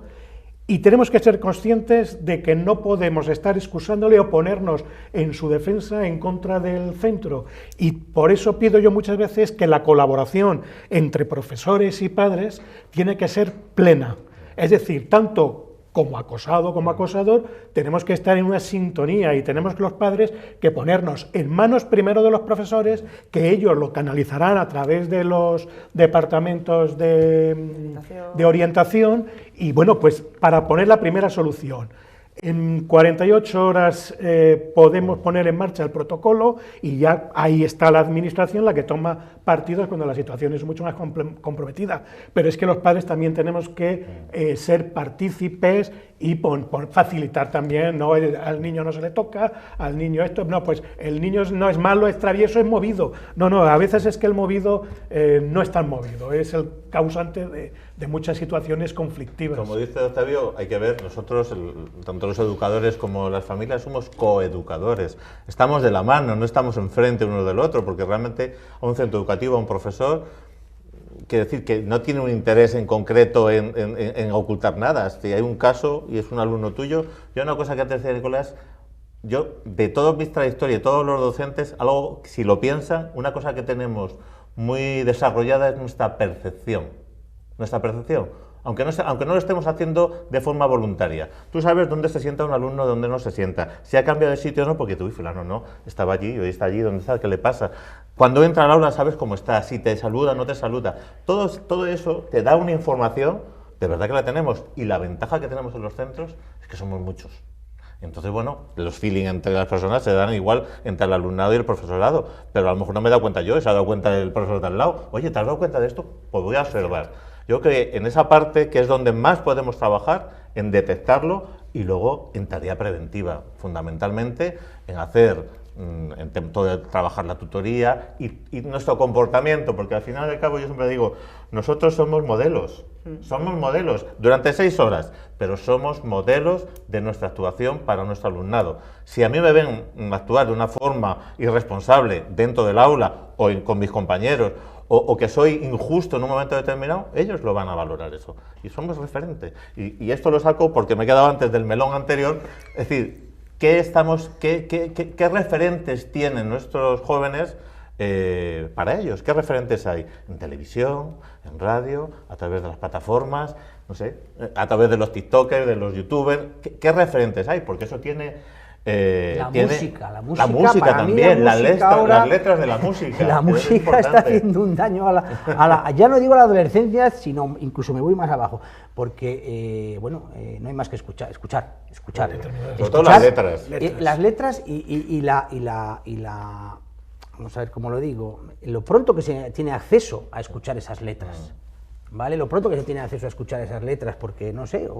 Y tenemos que ser conscientes de que no podemos estar excusándole o ponernos en su defensa en contra del centro. Y por eso pido yo muchas veces que la colaboración entre profesores y padres tiene que ser plena. Es decir, tanto como acosado como acosador, tenemos que estar en una sintonía y tenemos que los padres que ponernos en manos primero de los profesores, que ellos lo canalizarán a través de los departamentos de orientación y bueno, pues para poner la primera solución. En 48 horas podemos poner en marcha el protocolo y ya ahí está la administración la que toma partidos cuando la situación es mucho más comprometida. Pero es que los padres también tenemos que ser partícipes y facilitar también, no, al niño no se le toca, al niño esto, no, pues el niño no es malo, es travieso, es movido. No, a veces es que el movido no es tan movido, es el causante de muchas situaciones conflictivas. Como dice Octavio, hay que ver, nosotros, tanto los educadores como las familias, somos coeducadores. Estamos de la mano, no estamos enfrente uno del otro, porque realmente a un centro educativo, a un profesor, quiere decir que no tiene un interés en concreto en ocultar nada. Si hay un caso y es un alumno tuyo, yo una cosa que antes decía Nicolás, yo, de toda mi trayectoria, de todos los docentes, algo, si lo piensan, una cosa que tenemos muy desarrollada es nuestra percepción. Nuestra percepción. Aunque no lo estemos haciendo de forma voluntaria. Tú sabes dónde se sienta un alumno, dónde no se sienta. Si ha cambiado de sitio o no, porque tú, fulano no, estaba allí, hoy está allí, ¿dónde está? ¿Qué le pasa? Cuando entra al aula sabes cómo está, si te saluda o no te saluda. Todo eso te da una información, de verdad que la tenemos. Y la ventaja que tenemos en los centros es que somos muchos. Entonces, bueno, los feelings entre las personas se dan igual entre el alumnado y el profesorado. Pero a lo mejor no me he dado cuenta yo, se ha dado cuenta el profesor de al lado. Oye, ¿te has dado cuenta de esto? Pues voy a observar. Yo creo que en esa parte, que es donde más podemos trabajar, en detectarlo y luego en tarea preventiva, fundamentalmente en hacer, trabajar la tutoría y nuestro comportamiento, porque al final y al cabo yo siempre digo, nosotros somos modelos durante 6 horas, pero somos modelos de nuestra actuación para nuestro alumnado. Si a mí me ven actuar de una forma irresponsable dentro del aula o con mis compañeros, o que soy injusto en un momento determinado, ellos lo van a valorar eso. Y somos referentes. Y esto lo saco porque me he quedado antes del melón anterior. Es decir, ¿qué referentes tienen nuestros jóvenes para ellos? ¿Qué referentes hay? En televisión, en radio, a través de las plataformas, no sé, a través de los tiktokers, de los youtubers. ¿Qué referentes hay? Porque eso tiene... la música también, las letras de la música. La música está haciendo un daño ya no digo a la adolescencia, sino incluso me voy más abajo, porque no hay más que escuchar. Sobre todo las letras. Las letras y la vamos a ver cómo lo digo, lo pronto que se tiene acceso a escuchar esas letras. ¿Vale? Lo pronto que se tiene acceso a escuchar esas letras, porque no sé, yo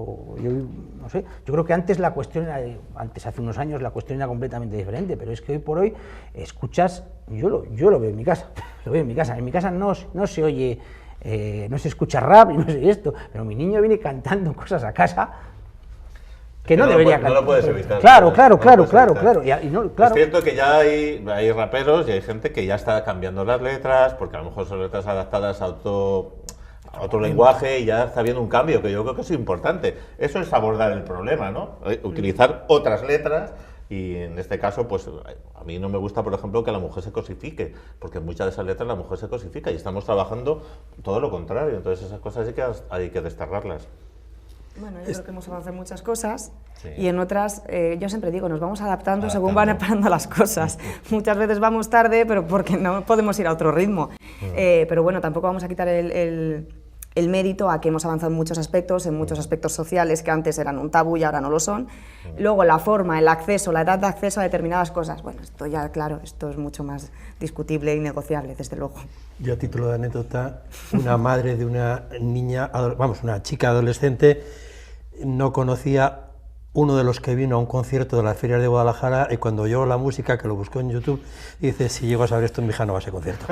creo que antes la cuestión era, hace unos años la cuestión era completamente diferente, pero es que hoy por hoy escuchas, yo lo veo en mi casa, en mi casa no se oye, no se escucha rap y no sé esto, pero mi niño viene cantando cosas a casa que no debería cantar. No lo puedes evitar. Claro. Es cierto que ya hay raperos y hay gente que ya está cambiando las letras, porque a lo mejor son letras adaptadas a otro lenguaje y ya está habiendo un cambio, que yo creo que es importante. Eso es abordar el problema, ¿no? Utilizar otras letras y en este caso, pues a mí no me gusta, por ejemplo, que la mujer se cosifique, porque en muchas de esas letras la mujer se cosifica y estamos trabajando todo lo contrario. Entonces esas cosas sí que hay que desterrarlas. Bueno, yo creo que hemos avanzado en muchas cosas y en otras, yo siempre digo, nos vamos adaptando según van parando las cosas. Muchas veces vamos tarde, pero porque no podemos ir a otro ritmo. Pero bueno, tampoco vamos a quitar el mérito a que hemos avanzado en muchos aspectos sociales que antes eran un tabú y ahora no lo son. Luego la forma, el acceso, la edad de acceso a determinadas cosas, bueno, esto ya, claro, esto es mucho más discutible y negociable, desde luego. Yo, a título de anécdota, una madre de una niña, una chica adolescente, no conocía uno de los que vino a un concierto de las ferias de Guadalajara y cuando oyó la música, que lo buscó en YouTube, dice, si llego a saber esto, mi hija no va a ese concierto.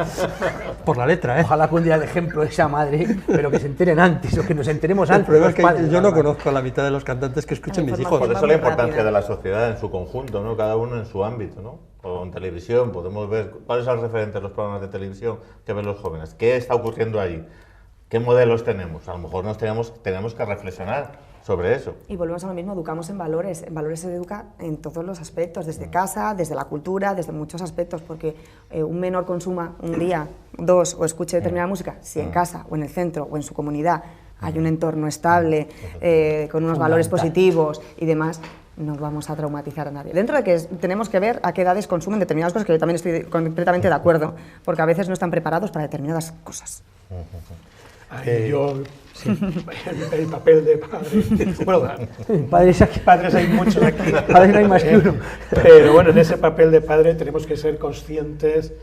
Por la letra, ¿eh? Ojalá que un día de ejemplo esa madre, pero que se enteren antes, o que nos enteremos antes. El problema es que padres, yo no conozco a la mitad de los cantantes que escuchen mis hijos. Por eso la importancia de la sociedad en su conjunto, ¿no? Cada uno en su ámbito, ¿no? O en televisión, podemos ver cuáles son los referentes de los programas de televisión que ven los jóvenes, qué está ocurriendo allí, qué modelos tenemos. A lo mejor tenemos que reflexionar sobre eso. Y volvemos a lo mismo, educamos en valores se educa en todos los aspectos, desde casa, desde la cultura, desde muchos aspectos, porque un menor consuma un día, 2, o escuche determinada música, si en casa, o en el centro, o en su comunidad, hay un entorno estable, con unos valores positivos y demás, no vamos a traumatizar a nadie. Dentro de que tenemos que ver a qué edades consumen determinadas cosas, que yo también estoy completamente de acuerdo, porque a veces no están preparados para determinadas cosas. El papel de padre, bueno, padres hay muchos aquí, padres no hay más que uno, pero bueno, en ese papel de padre tenemos que ser conscientes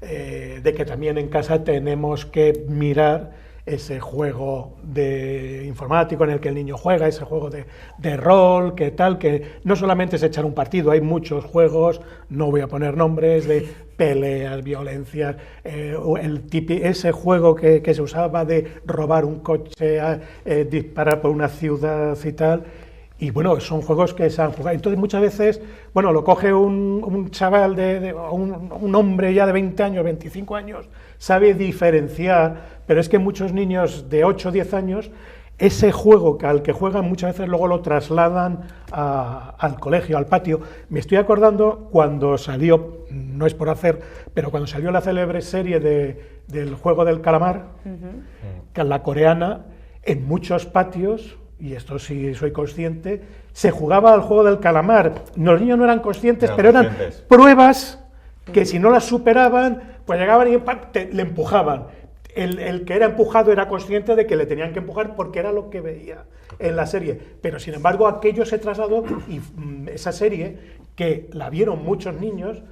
de que también en casa tenemos que mirar ese juego de informático en el que el niño juega, ese juego de rol, que no solamente es echar un partido, hay muchos juegos, no voy a poner nombres, de peleas, violencias, ese juego que se usaba de robar un coche, disparar por una ciudad y tal. Y bueno, son juegos que se han jugado. Entonces muchas veces, bueno, lo coge un chaval, un hombre ya de 20 años, 25 años, sabe diferenciar, pero es que muchos niños de 8 o 10 años ese juego al que juegan muchas veces luego lo trasladan al colegio, al patio. Me estoy acordando cuando salió, no es por hacer, pero cuando salió la célebre serie del juego del calamar, que es la coreana, en muchos patios, y esto sí soy consciente, se jugaba al juego del calamar. Los niños no eran conscientes, pero eran pruebas que si no las superaban, pues llegaban y le empujaban. El que era empujado era consciente de que le tenían que empujar porque era lo que veía en la serie, pero sin embargo aquello se trasladó y esa serie, que la vieron muchos niños,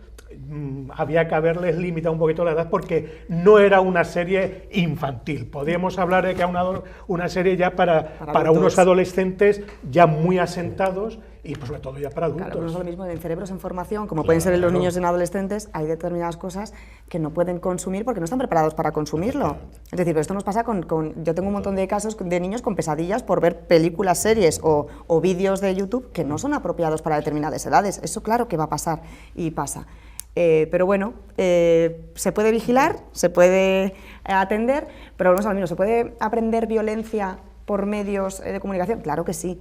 había que haberles limitado un poquito la edad porque no era una serie infantil. Podríamos hablar de que era una serie ya para unos adolescentes ya muy asentados y pues, sobre todo ya para adultos. Claro, no es lo mismo en cerebros en formación, como pueden ser en los niños y en adolescentes, hay determinadas cosas que no pueden consumir porque no están preparados para consumirlo. Es decir, esto nos pasa yo tengo un montón de casos de niños con pesadillas por ver películas, series o vídeos de YouTube que no son apropiados para determinadas edades. Eso claro que va a pasar y pasa. Pero bueno, se puede vigilar, se puede atender, pero volvemos al mismo. ¿Se puede aprender violencia por medios de comunicación? Claro que sí,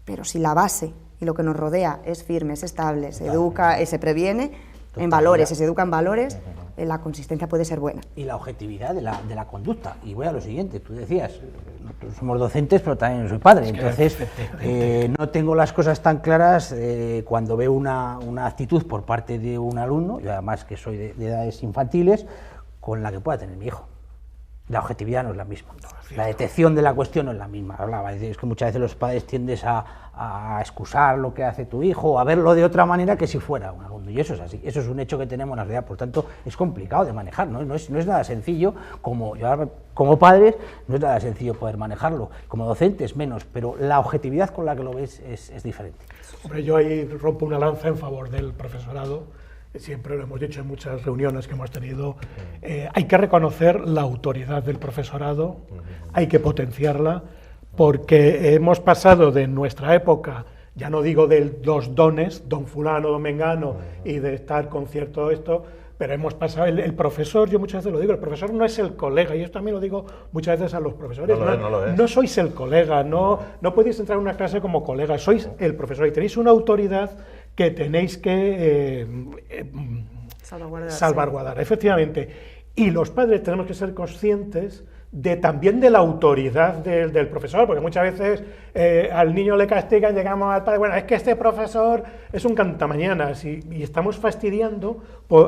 pero si la base y lo que nos rodea es firme, es estable, se educa, se previene en valores, se educa en valores, la consistencia puede ser buena. Y la objetividad de la conducta. Y voy a lo siguiente, tú decías, nosotros somos docentes, pero también soy padre, entonces no tengo las cosas tan claras cuando veo una actitud por parte de un alumno, yo además que soy de edades infantiles, con la que pueda tener mi hijo. La objetividad no es la misma, la detección de la cuestión no es la misma. Hablaba, es que muchas veces los padres tiendes a excusar lo que hace tu hijo o a verlo de otra manera que si fuera un alumno, y eso es así, eso es un hecho que tenemos en la realidad, por tanto es complicado de manejar, no es nada sencillo, como padres no es nada sencillo poder manejarlo, como docentes menos, pero la objetividad con la que lo ves es diferente. Hombre, yo ahí rompo una lanza en favor del profesorado. Siempre lo hemos dicho en muchas reuniones que hemos tenido, hay que reconocer la autoridad del profesorado, hay que potenciarla, porque hemos pasado de nuestra época, ya no digo de los dones, don fulano, don mengano, y de estar con cierto esto, pero hemos pasado, el profesor, yo muchas veces lo digo, el profesor no es el colega, y esto también lo digo muchas veces a los profesores, no sois el colega, no podéis entrar en una clase como colega, sois el profesor y tenéis una autoridad que tenéis que salvaguardar, efectivamente. Y los padres tenemos que ser conscientes también de la autoridad del profesor, porque muchas veces al niño le castigan, llegamos al padre, bueno, es que este profesor es un cantamañanas y estamos fastidiando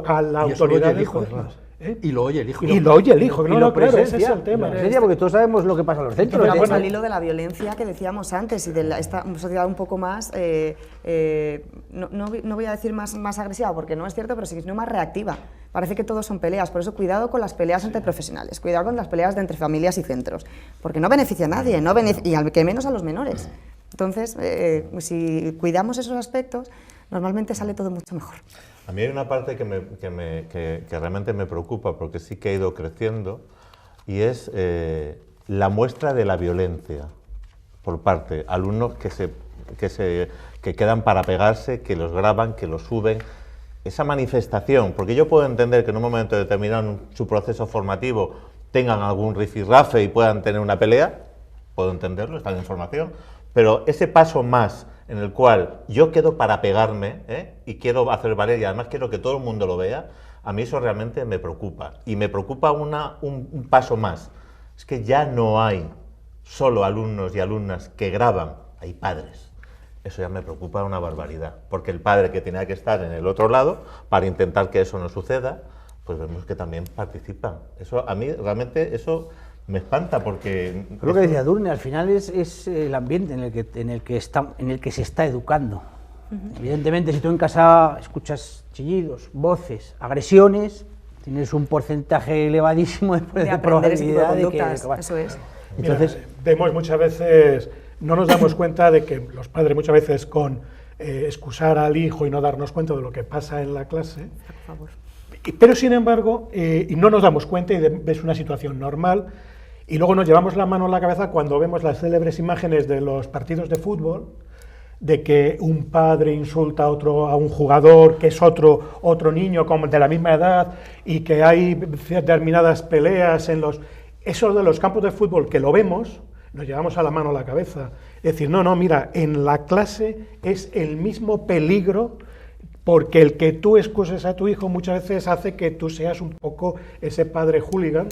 a la autoridad del profesor. Y lo oye el hijo. Y lo oye el hijo, claro, ese es el tema. Porque todos sabemos lo que pasa en los centros. Pero vamos al hilo de la violencia que decíamos antes y de esta sociedad un poco más, no voy a decir más agresiva, porque no es cierto, pero sí, sino más reactiva. Parece que todos son peleas, por eso cuidado con las peleas entre profesionales, cuidado con las peleas entre familias y centros, porque no beneficia a nadie, y al que menos a los menores. Entonces, si cuidamos esos aspectos, normalmente sale todo mucho mejor. A mí hay una parte que realmente me preocupa, porque sí que ha ido creciendo, y es la muestra de la violencia por parte de alumnos que quedan para pegarse, que los graban, que los suben. Esa manifestación, porque yo puedo entender que en un momento determinado en su proceso formativo tengan algún rifirrafe y puedan tener una pelea, puedo entenderlo, están en formación, pero ese paso más en el cual yo quedo para pegarme y quiero hacer valer y además quiero que todo el mundo lo vea, a mí eso realmente me preocupa. Y me preocupa un paso más, es que ya no hay solo alumnos y alumnas que graban, hay padres. Eso ya me preocupa una barbaridad, porque el padre que tenía que estar en el otro lado para intentar que eso no suceda, pues vemos que también participan. Eso a mí realmente eso me espanta, porque creo que decía Durne, al final es el ambiente en el que se está educando. Evidentemente, si tú en casa escuchas chillidos, voces, agresiones, tienes un porcentaje elevadísimo de probabilidad de que eso es. Entonces, vemos muchas veces, no nos damos cuenta de que los padres muchas veces con excusar al hijo y no darnos cuenta de lo que pasa en la clase, por favor. Pero sin embargo, y no nos damos cuenta y ves una situación normal, y luego nos llevamos la mano en la cabeza cuando vemos las célebres imágenes de los partidos de fútbol, de que un padre insulta a un jugador que es otro niño de la misma edad, y que hay determinadas peleas en esos de los campos de fútbol que lo vemos, nos llevamos a la mano la cabeza. Es decir, no, mira, en la clase es el mismo peligro, porque el que tú excuses a tu hijo muchas veces hace que tú seas un poco ese padre hooligan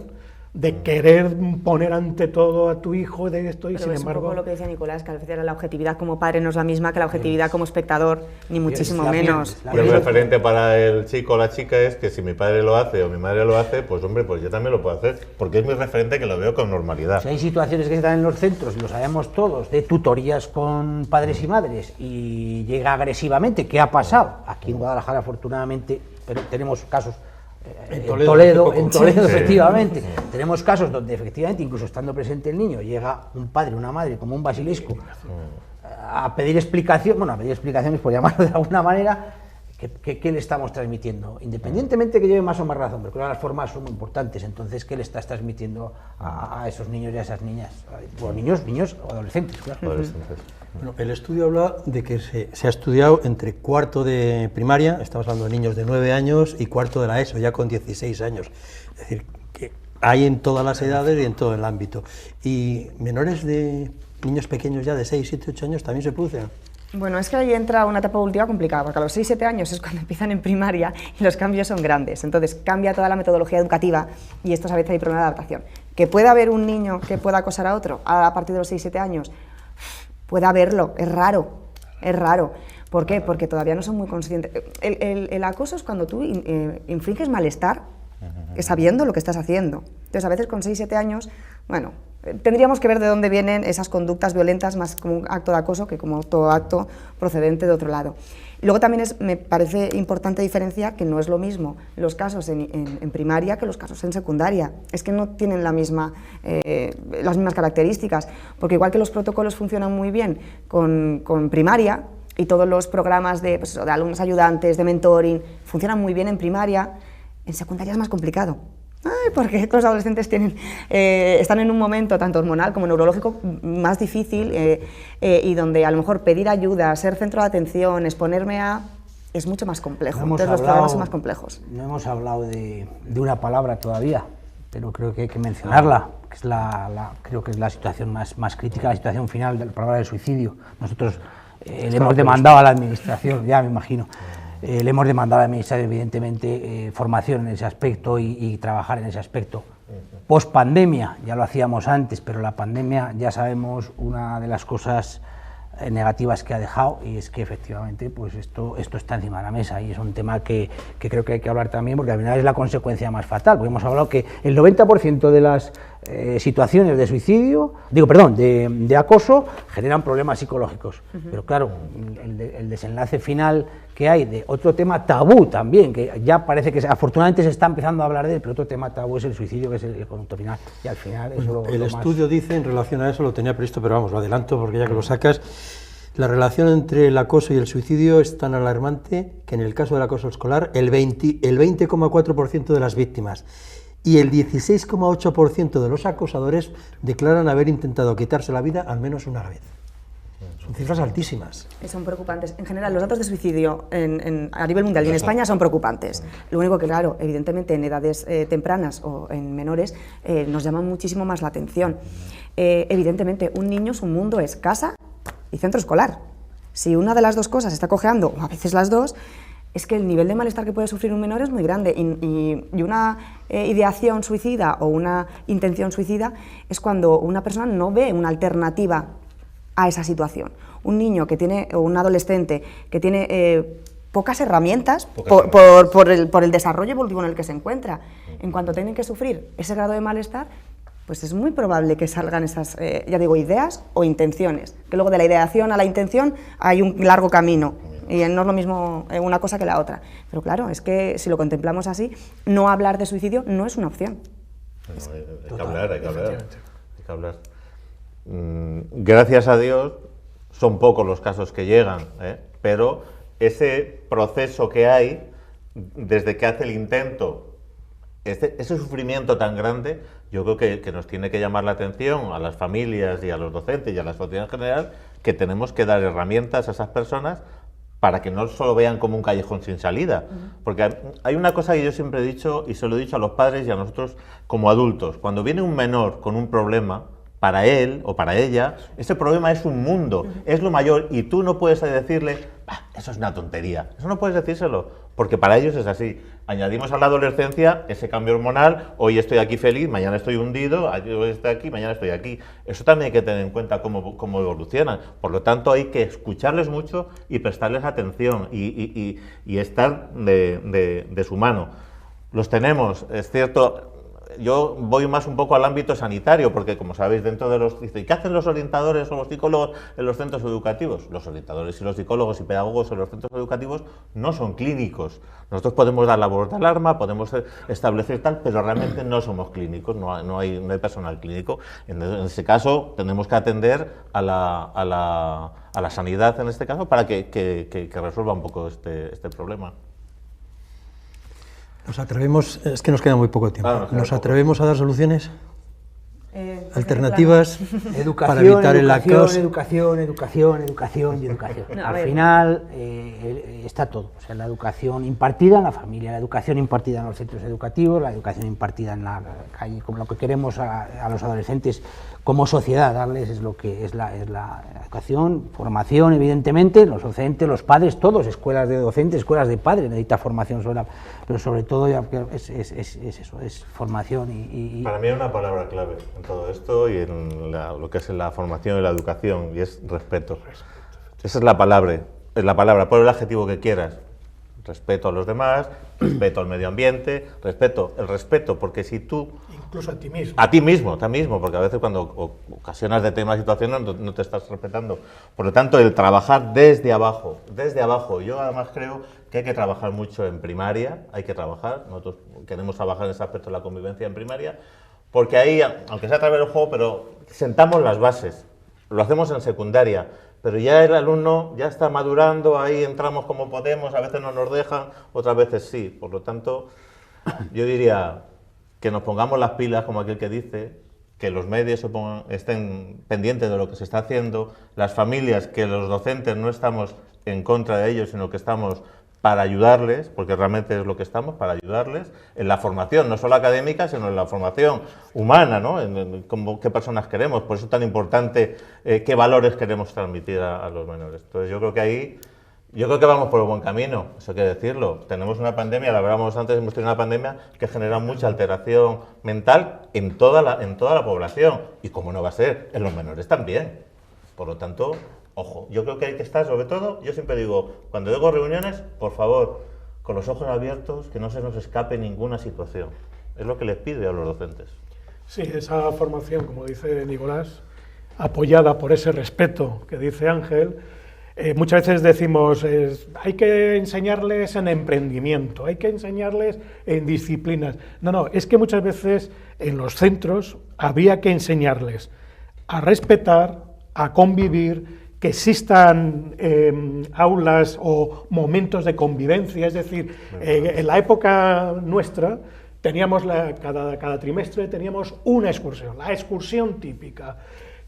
de querer poner ante todo a tu hijo de esto, y pero sin es embargo... un poco lo que decía Nicolás, que a veces la objetividad como padre no es la misma que la objetividad como espectador, ni muchísimo menos. Y el referente para el chico o la chica es que si mi padre lo hace o mi madre lo hace, pues hombre, pues yo también lo puedo hacer, porque es mi referente, que lo veo con normalidad. Si hay situaciones que se dan en los centros, y lo sabemos todos, de tutorías con padres y madres, y llega agresivamente, ¿qué ha pasado? Aquí en Guadalajara, afortunadamente, pero tenemos casos... En Toledo, efectivamente. Sí. Tenemos casos donde efectivamente, incluso estando presente el niño, llega un padre, una madre, como un basilisco, a pedir explicaciones, por llamarlo de alguna manera, ¿qué le estamos transmitiendo? Independientemente que lleve más o más razón, porque las formas son muy importantes. Entonces, ¿qué le estás transmitiendo a esos niños y a esas niñas? Bueno, niños o adolescentes, claro. Adolescentes. Bueno, el estudio habla de que se ha estudiado entre cuarto de primaria, estamos hablando de niños de 9 años, y cuarto de la ESO, ya con 16 años. Es decir, que hay en todas las edades y en todo el ámbito. Y menores de niños pequeños ya de 6, 7, 8 años también se producen. Bueno, es que ahí entra una etapa evolutiva complicada, porque a los 6-7 años es cuando empiezan en primaria y los cambios son grandes. Entonces cambia toda la metodología educativa y esto a veces hay problema de adaptación. ¿Que pueda haber un niño que pueda acosar a otro a partir de los 6-7 años? Puede haberlo, es raro. ¿Por qué? Porque todavía no son muy conscientes. El acoso es cuando tú infringes malestar sabiendo lo que estás haciendo. Entonces a veces con 6-7 años, bueno, tendríamos que ver de dónde vienen esas conductas violentas más como un acto de acoso que como todo acto procedente de otro lado. Y luego también me parece importante diferenciar que no es lo mismo los casos en primaria que los casos en secundaria. Es que no tienen las mismas características, porque igual que los protocolos funcionan muy bien con primaria y todos los programas de alumnos ayudantes, de mentoring, funcionan muy bien en primaria, en secundaria es más complicado. Porque los adolescentes están en un momento tanto hormonal como neurológico más difícil y donde a lo mejor pedir ayuda, ser centro de atención, exponerme es mucho más complejo. Entonces los programas son más complejos. No hemos hablado de una palabra todavía, pero creo que hay que mencionarla, que es creo que es la situación más crítica, la situación final del palabra del suicidio. Nosotros le hemos demandado a la administración, ya me imagino. Le hemos demandado a la administración, evidentemente, formación en ese aspecto y trabajar en ese aspecto. Post pandemia, ya lo hacíamos antes, pero la pandemia ya sabemos una de las cosas negativas que ha dejado, y es que efectivamente pues esto está encima de la mesa, y es un tema que creo que hay que hablar también, porque al final es la consecuencia más fatal, porque hemos hablado que el 90% de las situaciones de suicidio, de acoso, generan problemas psicológicos. Pero claro, el desenlace final que hay de otro tema tabú también, que ya parece que afortunadamente se está empezando a hablar de él, pero otro tema tabú es el suicidio, que es el conducto final, y al final eso el estudio dice, en relación a eso, lo tenía previsto, pero vamos, lo adelanto porque ya que lo sacas, la relación entre el acoso y el suicidio es tan alarmante que en el caso del acoso escolar el 20,4% de las víctimas y el 16,8% de los acosadores declaran haber intentado quitarse la vida al menos una vez. Son cifras altísimas. Son preocupantes. En general, los datos de suicidio a nivel mundial y en España son preocupantes. Lo único que, claro, evidentemente en edades tempranas o en menores nos llaman muchísimo más la atención. Evidentemente, un niño, su mundo es casa y centro escolar. Si una de las dos cosas está cojeando, o a veces las dos, es que el nivel de malestar que puede sufrir un menor es muy grande, y una ideación suicida o una intención suicida es cuando una persona no ve una alternativa a esa situación. Un niño que tiene, o un adolescente que tiene pocas herramientas por el desarrollo evolutivo en el que se encuentra, en cuanto tienen que sufrir ese grado de malestar, pues es muy probable que salgan esas, ideas o intenciones, que luego de la ideación a la intención hay un largo camino, y no es lo mismo una cosa que la otra. Pero claro, es que si lo contemplamos así, no hablar de suicidio no es una opción. No, hay que hablar. Gracias a Dios, son pocos los casos que llegan, pero ese proceso que hay, desde que hace el intento, ese sufrimiento tan grande, yo creo que nos tiene que llamar la atención a las familias y a los docentes y a la sociedad en general, que tenemos que dar herramientas a esas personas para que no solo vean como un callejón sin salida. Porque hay una cosa que yo siempre he dicho, y se lo he dicho a los padres y a nosotros como adultos: cuando viene un menor con un problema, para él o para ella, ese problema es un mundo, es lo mayor, y tú no puedes decirle, eso es una tontería, eso no puedes decírselo, porque para ellos es así. Añadimos a la adolescencia ese cambio hormonal, hoy estoy aquí feliz, mañana estoy hundido, hoy estoy aquí, mañana estoy aquí. Eso también hay que tener en cuenta cómo evolucionan. Por lo tanto, hay que escucharles mucho y prestarles atención y estar de su mano. Los tenemos, es cierto. Yo voy más un poco al ámbito sanitario, porque como sabéis, dentro de los... ¿Qué hacen los orientadores o los psicólogos en los centros educativos? Los orientadores y los psicólogos y pedagogos en los centros educativos no son clínicos. Nosotros podemos dar la voz de alarma, podemos establecer tal, pero realmente no somos clínicos, no hay personal clínico. En ese caso, tenemos que atender a la sanidad, en este caso, para que resuelva un poco este problema. Nos atrevemos, es que nos queda muy poco tiempo, ¿nos atrevemos a dar soluciones? Alternativas para evitar el caos. Educación y educación. No, al final está todo, o sea, la educación impartida en la familia, la educación impartida en los centros educativos, la educación impartida en la calle, como lo que queremos a los adolescentes como sociedad darles es lo que es la educación, formación, evidentemente, los docentes, los padres, todos, escuelas de docentes, escuelas de padres, necesita formación sobre pero sobre todo es eso, es formación y... Para mí hay una palabra clave en todo esto y en lo que es la formación y la educación, y es respeto. Esa es la palabra, pon el adjetivo que quieras. Respeto a los demás, respeto al medio ambiente, el respeto, porque si tú... Incluso a ti mismo. A ti mismo, porque a veces cuando ocasionas de temas, situaciones, no te estás respetando. Por lo tanto, el trabajar desde abajo. Yo además creo que hay que trabajar mucho en primaria, nosotros queremos trabajar en ese aspecto de la convivencia en primaria, porque ahí, aunque sea a través del juego, pero sentamos las bases, lo hacemos en secundaria, pero ya el alumno ya está madurando, ahí entramos como podemos, a veces no nos dejan, otras veces sí. Por lo tanto, yo diría que nos pongamos las pilas, como aquel que dice, que los medios estén pendientes de lo que se está haciendo, las familias, que los docentes no estamos en contra de ellos, sino que estamos para ayudarles, porque realmente es lo que estamos, para ayudarles en la formación, no solo académica, sino en la formación humana, ¿no? En qué personas queremos, por eso es tan importante qué valores queremos transmitir a los menores. Entonces yo creo que vamos por el buen camino, eso hay que decirlo. Tenemos una pandemia, lo hablábamos antes, hemos tenido una pandemia que genera mucha alteración mental en toda la población, y como no va a ser, en los menores también. Por lo tanto, ojo, yo creo que hay que estar, sobre todo, yo siempre digo, cuando digo reuniones, por favor, con los ojos abiertos, que no se nos escape ninguna situación. Es lo que les pido a los docentes. Sí, esa formación, como dice Nicolás, apoyada por ese respeto que dice Ángel, muchas veces decimos, hay que enseñarles en emprendimiento, hay que enseñarles en disciplinas. No, es que muchas veces en los centros habría que enseñarles a respetar, a convivir, que existan aulas o momentos de convivencia, es decir, en la época nuestra teníamos cada trimestre teníamos una excursión, la excursión típica,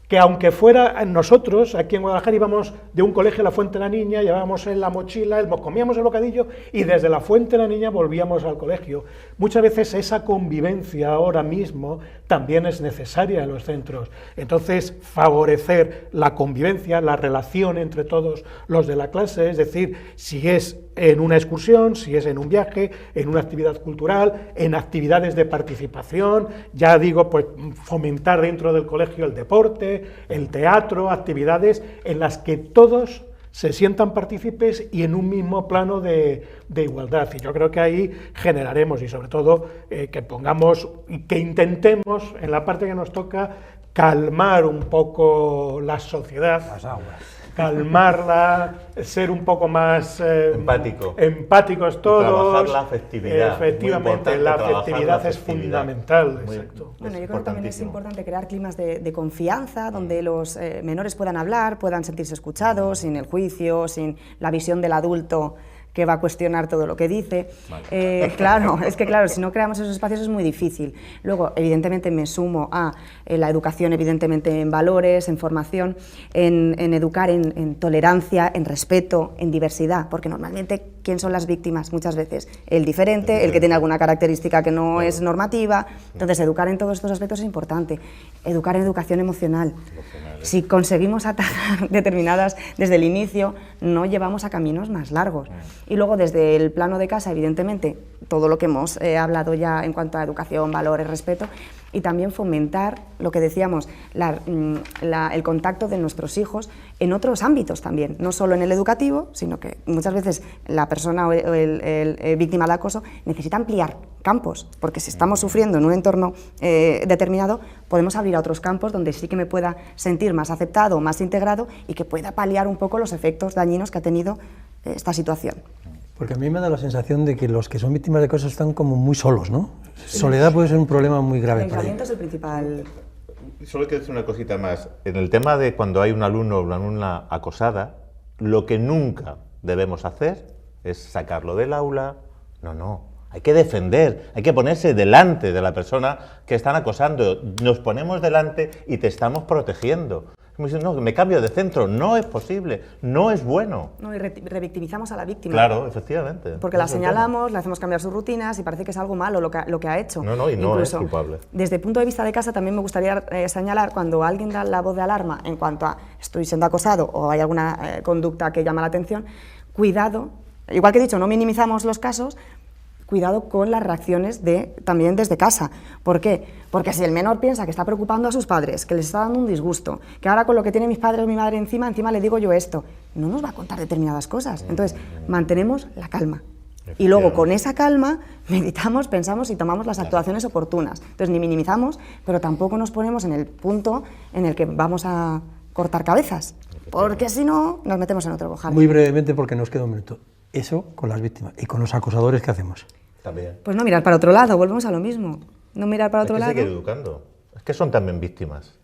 que aunque fuera nosotros, aquí en Guadalajara, íbamos de un colegio a la Fuente de la Niña, llevábamos en la mochila, comíamos el bocadillo y desde la Fuente de la Niña volvíamos al colegio. Muchas veces esa convivencia ahora mismo también es necesaria en los centros. Entonces, favorecer la convivencia, la relación entre todos los de la clase, es decir, si es en una excursión, si es en un viaje, en una actividad cultural, en actividades de participación, ya digo, pues fomentar dentro del colegio el deporte, el teatro, actividades en las que todos se sientan partícipes y en un mismo plano de igualdad. Y yo creo que ahí generaremos, y sobre todo que pongamos y que intentemos, en la parte que nos toca, calmar un poco la sociedad, las aguas, calmarla, ser un poco más empáticos todos. Trabajar la afectividad. Efectivamente, la afectividad es fundamental. Exacto. Bueno, yo creo que también es importante crear climas de confianza, donde los menores puedan hablar, puedan sentirse escuchados, sin el juicio, sin la visión del adulto que va a cuestionar todo lo que dice. Vale. Claro, si no creamos esos espacios es muy difícil. Luego, evidentemente, me sumo a la educación, evidentemente, en valores, en formación, en educar en tolerancia, en respeto, en diversidad, porque normalmente ¿quién son las víctimas? Muchas veces el diferente, el que tiene alguna característica que no es normativa. Entonces, educar en todos estos aspectos es importante. Educar en educación emocional. Si conseguimos atajar determinadas desde el inicio, no llevamos a caminos más largos. Y luego, desde el plano de casa, evidentemente, todo lo que hemos hablado ya en cuanto a educación, valores, respeto, y también fomentar lo que decíamos, el contacto de nuestros hijos en otros ámbitos también, no solo en el educativo, sino que muchas veces la persona o el víctima de acoso necesita ampliar campos, porque si estamos sufriendo en un entorno determinado, podemos abrir a otros campos donde sí que me pueda sentir más aceptado, más integrado y que pueda paliar un poco los efectos dañinos que ha tenido esta situación. Porque a mí me da la sensación de que los que son víctimas de acoso están como muy solos, ¿no? Soledad puede ser un problema muy grave El para aislamiento ellos. es el principal. Solo quiero decir una cosita más. En el tema de cuando hay un alumno o una alumna acosada, lo que nunca debemos hacer es sacarlo del aula. No. Hay que defender, hay que ponerse delante de la persona que están acosando. Nos ponemos delante y te estamos protegiendo. No, me cambio de centro, no es posible, no es bueno. No, y revictimizamos a la víctima. Claro, efectivamente. Porque la señalamos, le hacemos cambiar sus rutinas y parece que es algo malo lo que ha hecho. No, y no es culpable. Desde el punto de vista de casa también me gustaría señalar cuando alguien da la voz de alarma en cuanto a estoy siendo acosado o hay alguna conducta que llama la atención, cuidado, igual que he dicho, no minimizamos los casos, cuidado con las reacciones también desde casa. ¿Por qué? Porque si el menor piensa que está preocupando a sus padres, que les está dando un disgusto, que ahora con lo que tienen mis padres o mi madre encima le digo yo esto, no nos va a contar determinadas cosas. Entonces, mantenemos la calma. Y luego, con esa calma, meditamos, pensamos y tomamos las actuaciones oportunas. Entonces, ni minimizamos, pero tampoco nos ponemos en el punto en el que vamos a cortar cabezas, porque si no, nos metemos en otro bojal. Muy brevemente, porque nos queda un minuto. Eso con las víctimas. ¿Y con los acosadores qué hacemos? También. Pues no mirar para otro lado, volvemos a lo mismo. No mirar para otro lado. Hay que seguir educando. Es que son también víctimas.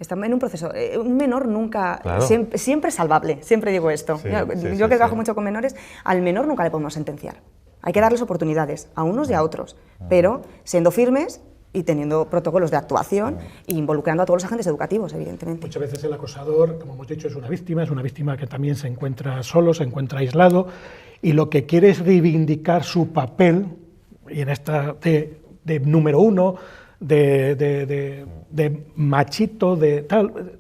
Están en un proceso. Un menor nunca, Claro. siempre es salvable, siempre digo esto. Sí, yo que trabajo mucho con menores, al menor nunca le podemos sentenciar. Hay que darles oportunidades, a unos y a otros, pero siendo firmes y teniendo protocolos de actuación e involucrando a todos los agentes educativos, evidentemente. Muchas veces el acosador, como hemos dicho, es una víctima que también se encuentra solo, se encuentra aislado, y lo que quiere es reivindicar su papel, y en esta de número uno, de machito, de tal.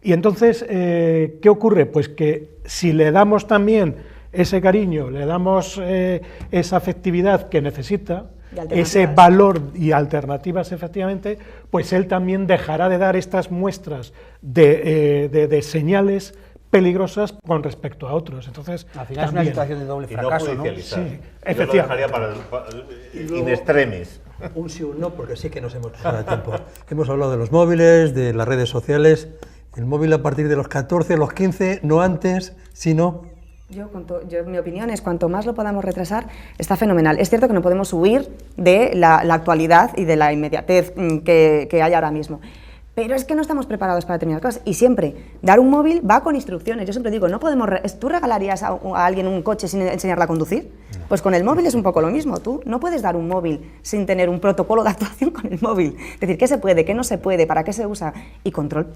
Y entonces, ¿qué ocurre? Pues que si le damos también ese cariño, le damos esa afectividad que necesita, ese valor y alternativas, efectivamente, pues él también dejará de dar estas muestras de señales peligrosas con respecto a otros. Entonces, al final también es una situación de doble fracaso, ¿no? Sí, efectivamente. Yo lo dejaría para in extremis. Un sí o un no, porque sí que nos hemos pasado de tiempo. Hemos hablado de los móviles, de las redes sociales. El móvil a partir de los 14, los 15, no antes, sino... Mi opinión es cuanto más lo podamos retrasar, está fenomenal. Es cierto que no podemos huir de la actualidad y de la inmediatez que hay ahora mismo. Pero es que no estamos preparados para determinadas cosas. Y siempre, dar un móvil va con instrucciones. Yo siempre digo, no podemos... ¿Tú regalarías a alguien un coche sin enseñarle a conducir? Pues con el móvil es un poco lo mismo. Tú no puedes dar un móvil sin tener un protocolo de actuación con el móvil. Es decir, ¿qué se puede, qué no se puede, para qué se usa? Y control.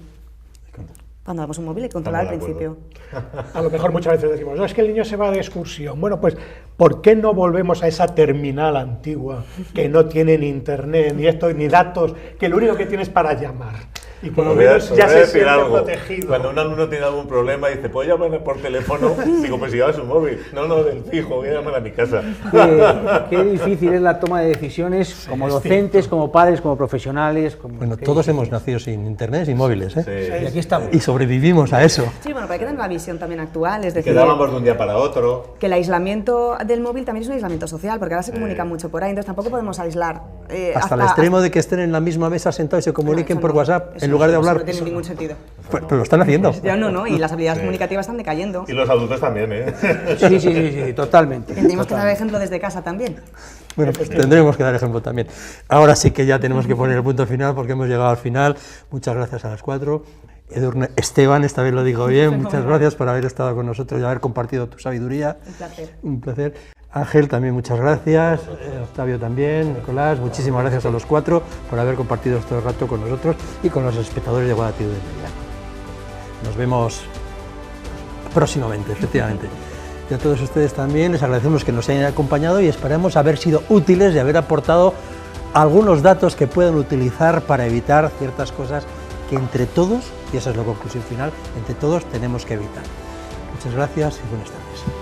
Cuando damos un móvil hay que controlar al principio. A lo mejor muchas veces decimos, no, es que el niño se va de excursión. Bueno, pues, ¿por qué no volvemos a esa terminal antigua que no tiene ni internet, ni esto, ni datos, que lo único que tiene es para llamar? Y por lo menos ya se siente protegido. Cuando un alumno tiene algún problema y dice, ¿puedo llamarme por teléfono? Digo, pues si llevas un móvil. No, del fijo, voy a llamar a mi casa. Qué difícil es la toma de decisiones como docentes, como padres, como profesionales. Bueno, todos hemos nacido sin internet, sin móviles, ¿eh? Sí. Y aquí estamos. Y sobrevivimos a eso. Sí, bueno, pero hay que tener la visión también actual, es decir... Quedábamos de un día para otro. Que el aislamiento del móvil también es un aislamiento social, porque ahora se comunica mucho por ahí, entonces tampoco podemos aislar... hasta el extremo de que estén en la misma mesa sentados y se comuniquen por WhatsApp, en lugar de hablar... No tiene ningún sentido. Pero lo están haciendo. Ya no, y las habilidades comunicativas están decayendo. Y los adultos también, ¿eh? Sí, totalmente. Tenemos que dar ejemplo desde casa también. Bueno, pues tendremos que dar ejemplo también. Ahora sí que ya tenemos que poner el punto final, porque hemos llegado al final. Muchas gracias a las cuatro. Edurne, Esteban, esta vez lo digo bien, muchas gracias por haber estado con nosotros y haber compartido tu sabiduría. Un placer. Un placer. Ángel, también muchas gracias. Octavio también, Nicolás, muchísimas gracias a los cuatro por haber compartido este rato con nosotros y con los espectadores de Guada TV Media. Nos vemos próximamente, efectivamente. Y a todos ustedes también les agradecemos que nos hayan acompañado y esperamos haber sido útiles y haber aportado algunos datos que puedan utilizar para evitar ciertas cosas que entre todos, y esa es la conclusión final, entre todos tenemos que evitar. Muchas gracias y buenas tardes.